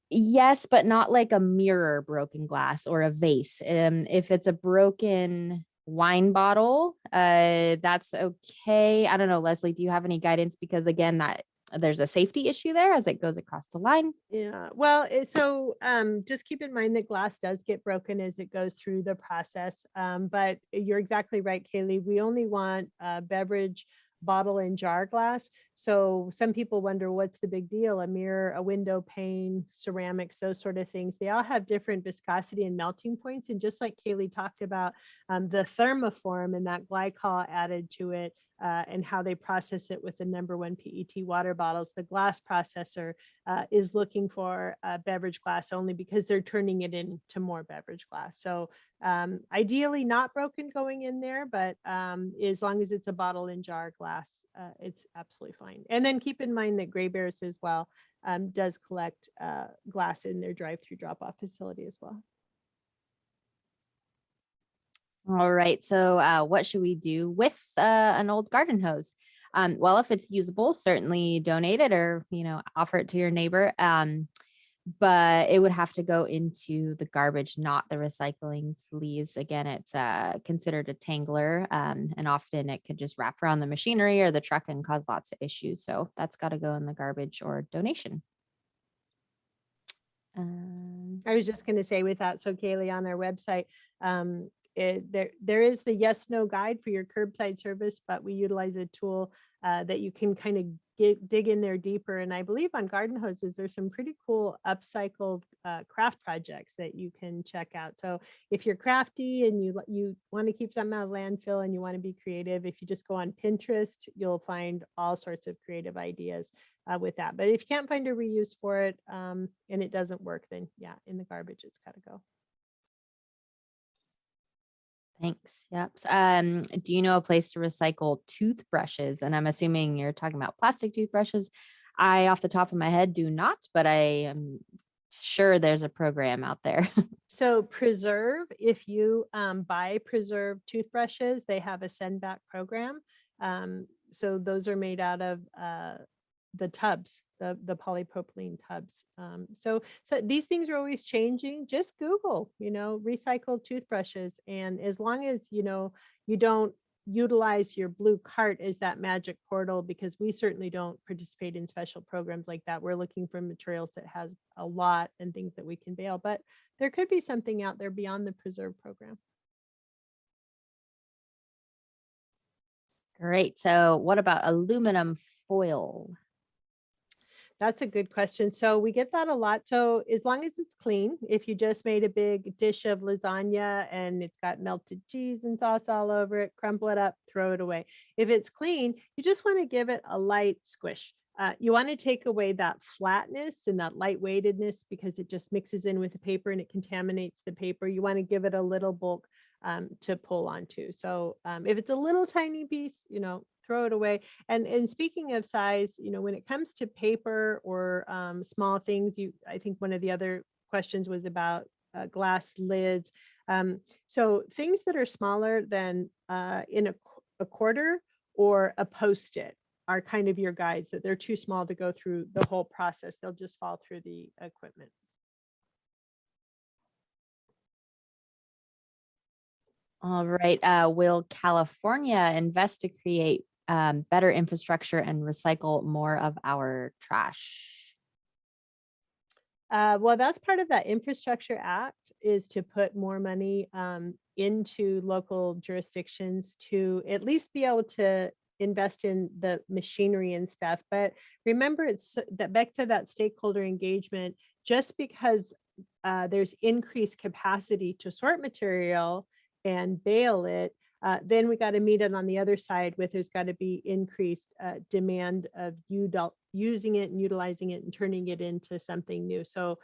Yes, but not like a mirror broken glass or a vase. If it's a broken wine bottle, that's okay. I don't know, Leslie, do you have any guidance? Because again, that there's a safety issue there as it goes across the line. Yeah, well, so just keep in mind that glass does get broken as it goes through the process. But you're exactly right, Kaylee. We only want beverage bottle and jar glass. So some people wonder, what's the big deal? A mirror, a window pane, ceramics, those sort of things. They all have different viscosity and melting points. And just like Kaylee talked about the thermoform and that glycol added to it, and how they process it with the #1 PET water bottles, the glass processor is looking for beverage glass only because they're turning it into more beverage glass. So ideally not broken going in there, but as long as it's a bottle and jar glass, it's absolutely fine. And then keep in mind that Gray Bears as well does collect glass in their drive-through drop-off facility as well. All right. So what should we do with an old garden hose? Well, if it's usable, certainly donate it or, offer it to your neighbor. But it would have to go into the garbage, not the recycling, please. Again, it's considered a tangler, and often it could just wrap around the machinery or the truck and cause lots of issues. So that's got to go in the garbage or donation. I was just going to say with that, so Kaylee, on our website, there is the yes/no guide for your curbside service, but we utilize a tool that you can kind of dig in there deeper. And I believe on garden hoses, there's some pretty cool upcycled craft projects that you can check out. So if you're crafty and you want to keep something out of landfill and you want to be creative, if you just go on Pinterest, you'll find all sorts of creative ideas with that. But if you can't find a reuse for it and it doesn't work, then yeah, in the garbage, it's got to go. Thanks. Yep. Do you know a place to recycle toothbrushes? And I'm assuming you're talking about plastic toothbrushes. I, off the top of my head, do not, but I am sure there's a program out there. So Preserve, if you buy Preserve toothbrushes, they have a send back program. So those are made out of the tubs, the polypropylene tubs. So these things are always changing. Just Google, recycled toothbrushes. And as long as, you don't utilize your blue cart as that magic portal, because we certainly don't participate in special programs like that. We're looking for materials that has a lot and things that we can bail, but there could be something out there beyond the Preserve program. Great. So what about aluminum foil? That's a good question. So we get that a lot. So as long as it's clean, if you just made a big dish of lasagna and it's got melted cheese and sauce all over it, crumple it up, throw it away. If it's clean, you just want to give it a light squish. You want to take away that flatness and that lightweightedness because it just mixes in with the paper and it contaminates the paper. You want to give it a little bulk to pull onto. So if it's a little tiny piece, throw it away. And speaking of size, when it comes to paper or small things, I think one of the other questions was about glass lids. So things that are smaller than in a quarter or a Post-it are kind of your guides, that they're too small to go through the whole process. They'll just fall through the equipment. All right. Will California invest to create better infrastructure and recycle more of our trash? Well, that's part of that Infrastructure Act, is to put more money into local jurisdictions to at least be able to invest in the machinery and stuff. But remember, it's that back to that stakeholder engagement. Just because there's increased capacity to sort material and bail it, then we got to meet it on the other side with there's got to be increased demand of using it and utilizing it and turning it into something new. So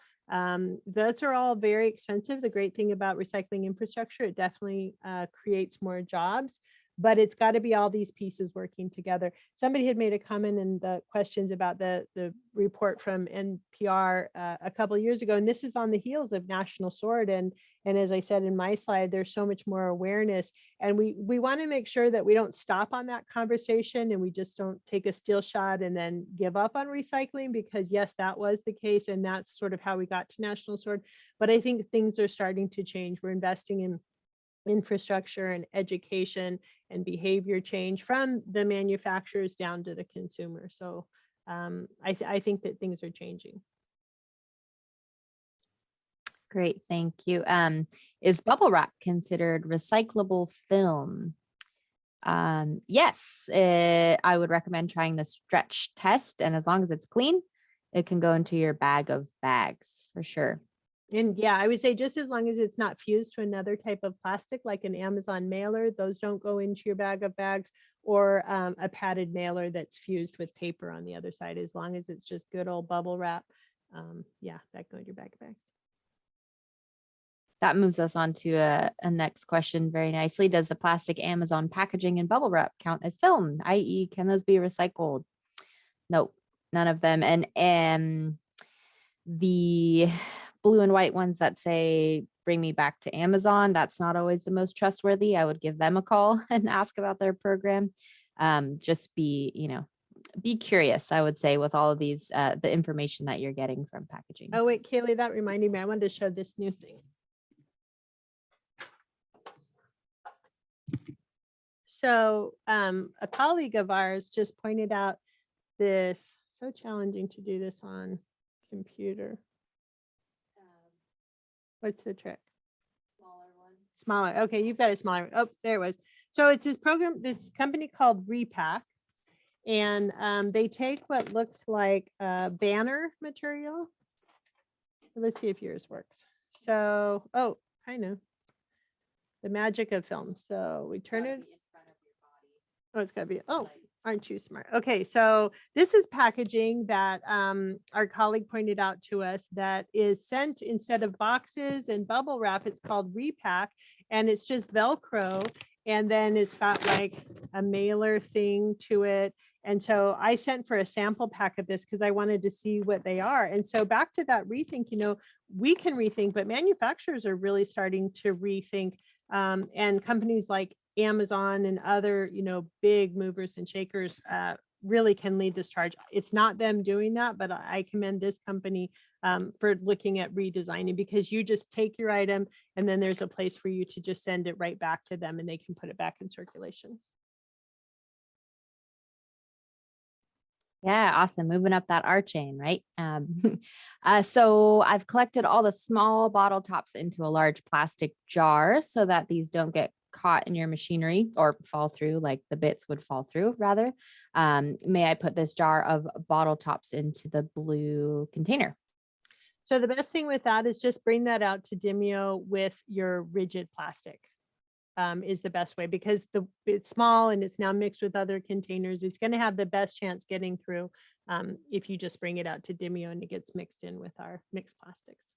those are all very expensive. The great thing about recycling infrastructure, it definitely creates more jobs, but it's got to be all these pieces working together. Somebody had made a comment in the questions about the report from NPR a couple of years ago, and this is on the heels of National Sword. And as I said in my slide, there's so much more awareness, and we want to make sure that we don't stop on that conversation and we just don't take a steel shot and then give up on recycling, because yes, that was the case, and that's sort of how we got to National Sword. But I think things are starting to change. We're investing in infrastructure and education and behavior change from the manufacturers down to the consumer. So I think that things are changing. Great, thank you. Is bubble wrap considered recyclable film? Yes, I would recommend trying the stretch test, and as long as it's clean, it can go into your bag of bags for sure. And yeah, I would say just as long as it's not fused to another type of plastic, like an Amazon mailer, those don't go into your bag of bags, or a padded mailer that's fused with paper on the other side. As long as it's just good old bubble wrap, yeah, that go into your bag of bags. That moves us on to a next question very nicely. Does the plastic Amazon packaging and bubble wrap count as film, i.e. can those be recycled? Nope, none of them. And the blue and white ones that say bring me back to Amazon, that's not always the most trustworthy. I would give them a call and ask about their program. Just be curious, I would say, with all of these, the information that you're getting from packaging. Oh wait, Kaylee, that reminded me, I wanted to show this new thing. So a colleague of ours just pointed out this, so challenging to do this on computer. What's the trick? Smaller one. Smaller. Okay, you've got a smaller one. Oh, there it was. So it's this program, this company called Repack. And they take what looks like banner material. Let's see if yours works. So, oh, kind of. The magic of film. So we turn it. Oh, it's gotta be, oh, aren't you smart? Okay, so this is packaging that our colleague pointed out to us that is sent instead of boxes and bubble wrap, it's called repack, and it's just Velcro. And then it's got like a mailer thing to it. And so I sent for a sample pack of this because I wanted to see what they are. And so back to that rethink, you know, we can rethink, but manufacturers are really starting to rethink. And companies like Amazon and other, you know, big movers and shakers really can lead this charge. It's not them doing that, but I commend this company for looking at redesigning, because you just take your item and then there's a place for you to just send it right back to them and they can put it back in circulation. Yeah, awesome. Moving up that R chain, right? So I've collected all the small bottle tops into a large plastic jar so that these don't get caught in your machinery or fall through, like the bits would fall through rather. May I put this jar of bottle tops into the blue container? So the best thing with that is just bring that out to Demio with your rigid plastic. Is the best way, because it's small and it's now mixed with other containers. It's going to have the best chance getting through if you just bring it out to Demio and it gets mixed in with our mixed plastics.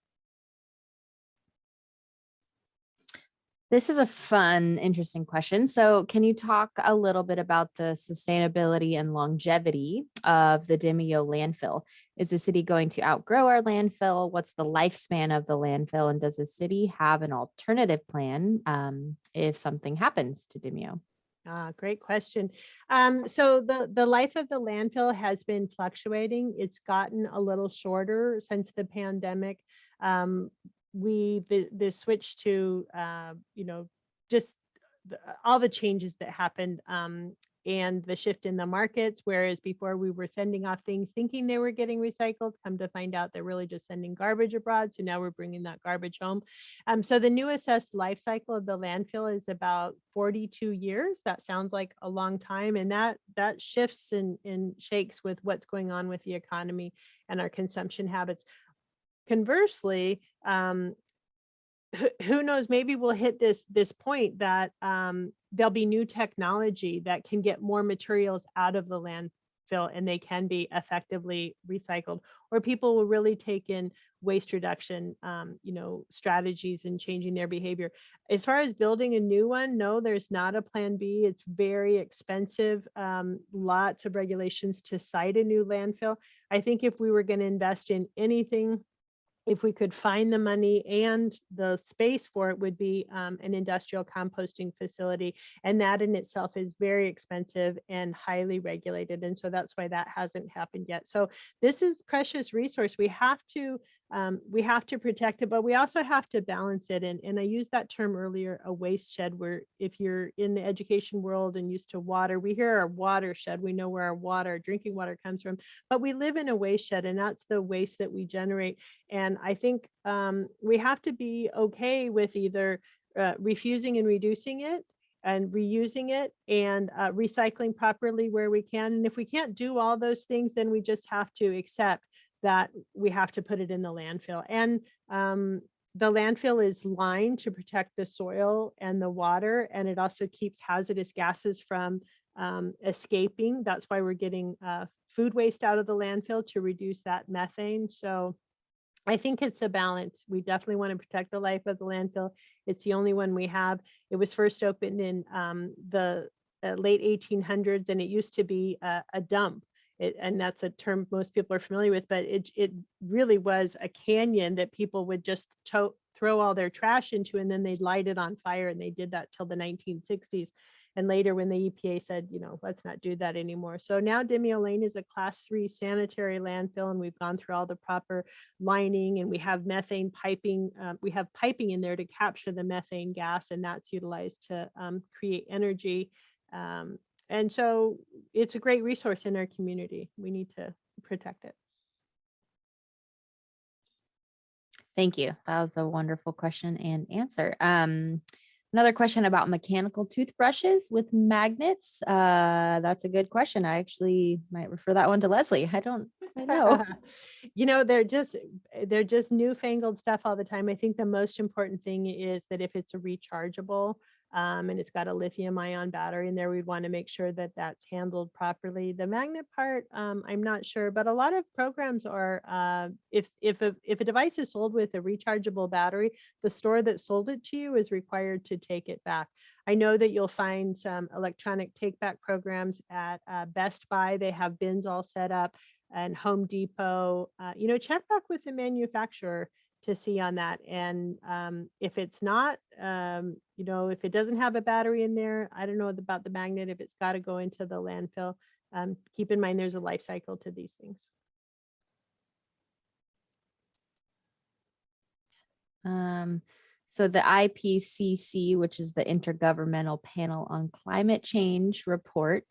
This is a fun, interesting question. So can you talk a little bit about the sustainability and longevity of the Demio landfill? Is the city going to outgrow our landfill? What's the lifespan of the landfill? And does the city have an alternative plan if something happens to Demio? Great question. So the life of the landfill has been fluctuating. It's gotten a little shorter since the pandemic. The switch to you know, just all the changes that happened and the shift in the markets, whereas before we were sending off things thinking they were getting recycled, come to find out they're really just sending garbage abroad. So now we're bringing that garbage home. So the new assessed life cycle of the landfill is about 42 years. That sounds like a long time, and that shifts and shakes with what's going on with the economy and our consumption habits. Conversely, who knows, maybe we'll hit this point that there'll be new technology that can get more materials out of the landfill and they can be effectively recycled, or people will really take in waste reduction you know, strategies and changing their behavior. As far as building a new one, no, there's not a plan B. It's very expensive, lots of regulations to site a new landfill. I think if we were going to invest in anything, if we could find the money and the space for it, would be an industrial composting facility. And that in itself is very expensive and highly regulated. And so that's why that hasn't happened yet. So this is precious resource. We have to protect it, but we also have to balance it. And I used that term earlier, a waste shed, where if you're in the education world and used to water, we hear our watershed, we know where our water, drinking water comes from, but we live in a waste shed, and that's the waste that we generate. And I think we have to be okay with either refusing and reducing it and reusing it and recycling properly where we can. And if we can't do all those things, then we just have to accept that we have to put it in the landfill. And the landfill is lined to protect the soil and the water, and it also keeps hazardous gases from escaping. That's why we're getting food waste out of the landfill, to reduce that methane. So I think it's a balance. We definitely want to protect the life of the landfill. It's the only one we have. It was first opened in the late 1800s, and it used to be a dump. And that's a term most people are familiar with, but it really was a canyon that people would just throw all their trash into, and then they'd light it on fire. And they did that till the 1960s. And later, when the EPA said, you know, let's not do that anymore. So now Demio Lane is a Class 3 sanitary landfill, and we've gone through all the proper lining, and we have methane piping. We have piping in there to capture the methane gas, and that's utilized to create energy. And so it's a great resource in our community. We need to protect it. Thank you. That was a wonderful question and answer. Another question about mechanical toothbrushes with magnets. That's a good question. I actually might refer that one to Leslie. I don't know. They're just newfangled stuff all the time. I think the most important thing is that if it's a rechargeable, and it's got a lithium ion battery in there, we'd want to make sure that that's handled properly. The magnet part, I'm not sure, but a lot of programs are, if a device is sold with a rechargeable battery, the store that sold it to you is required to take it back. I know that you'll find some electronic take back programs at Best Buy. They have bins all set up, and Home Depot. Check back with the manufacturer to see on that. And if it's not, if it doesn't have a battery in there, I don't know about the magnet, if it's got to go into the landfill, keep in mind there's a life cycle to these things. So the IPCC, which is the Intergovernmental Panel on Climate Change report,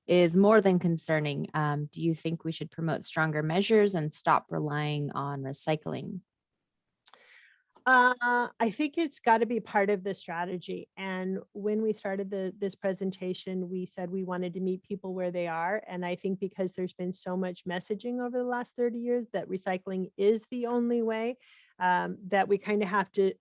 is more than concerning. Do you think we should promote stronger measures and stop relying on recycling? I think it's got to be part of the strategy. And when we started this presentation, we said we wanted to meet people where they are. And I think because there's been so much messaging over the last 30 years that recycling is the only way, that we kind of have to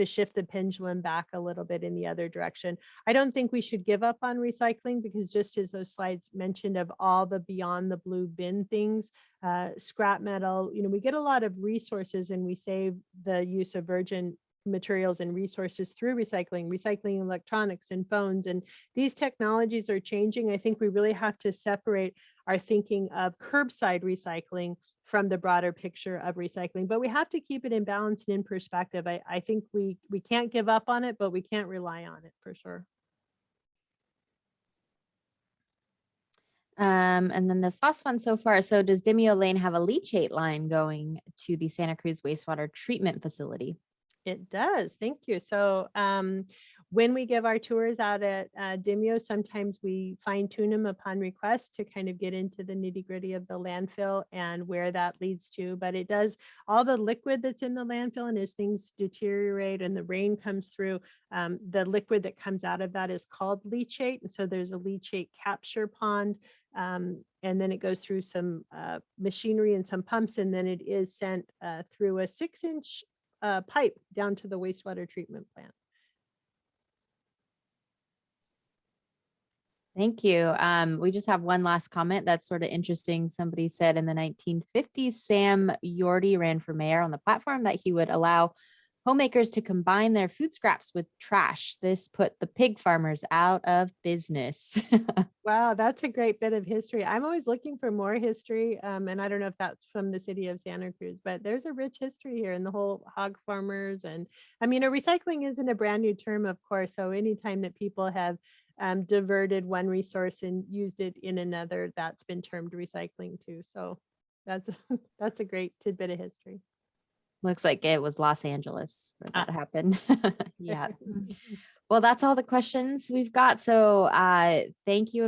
shift the pendulum back a little bit in the other direction. I don't think we should give up on recycling, because just as those slides mentioned of all the beyond the blue bin things, scrap metal, we get a lot of resources and we save the use of virgin materials and resources through recycling electronics and phones. And these technologies are changing. I think we really have to separate our thinking of curbside recycling from the broader picture of recycling, but we have to keep it in balance and in perspective. I think we can't give up on it, but we can't rely on it for sure. And then this last one so far. So does Demio Lane have a leachate line going to the Santa Cruz wastewater treatment facility? It does. Thank you. So when we give our tours out at Demio, sometimes we fine tune them upon request to kind of get into the nitty gritty of the landfill and where that leads to. But it does all the liquid that's in the landfill, and as things deteriorate and the rain comes through, the liquid that comes out of that is called leachate. And so there's a leachate capture pond. And then it goes through some machinery and some pumps, and then it is sent through a 6-inch pipe down to the wastewater treatment plant. Thank you. We just have one last comment that's sort of interesting. Somebody said in the 1950s, Sam Yorty ran for mayor on the platform that he would allow homemakers to combine their food scraps with trash. This put the pig farmers out of business. Wow, that's a great bit of history. I'm always looking for more history. And I don't know if that's from the city of Santa Cruz, but there's a rich history here in the whole hog farmers. And recycling isn't a brand new term, of course. So anytime that people have diverted one resource and used it in another, that's been termed recycling too. So that's a great tidbit of history. Looks like it was Los Angeles where that happened. Yeah. Well, that's all the questions we've got. So thank you.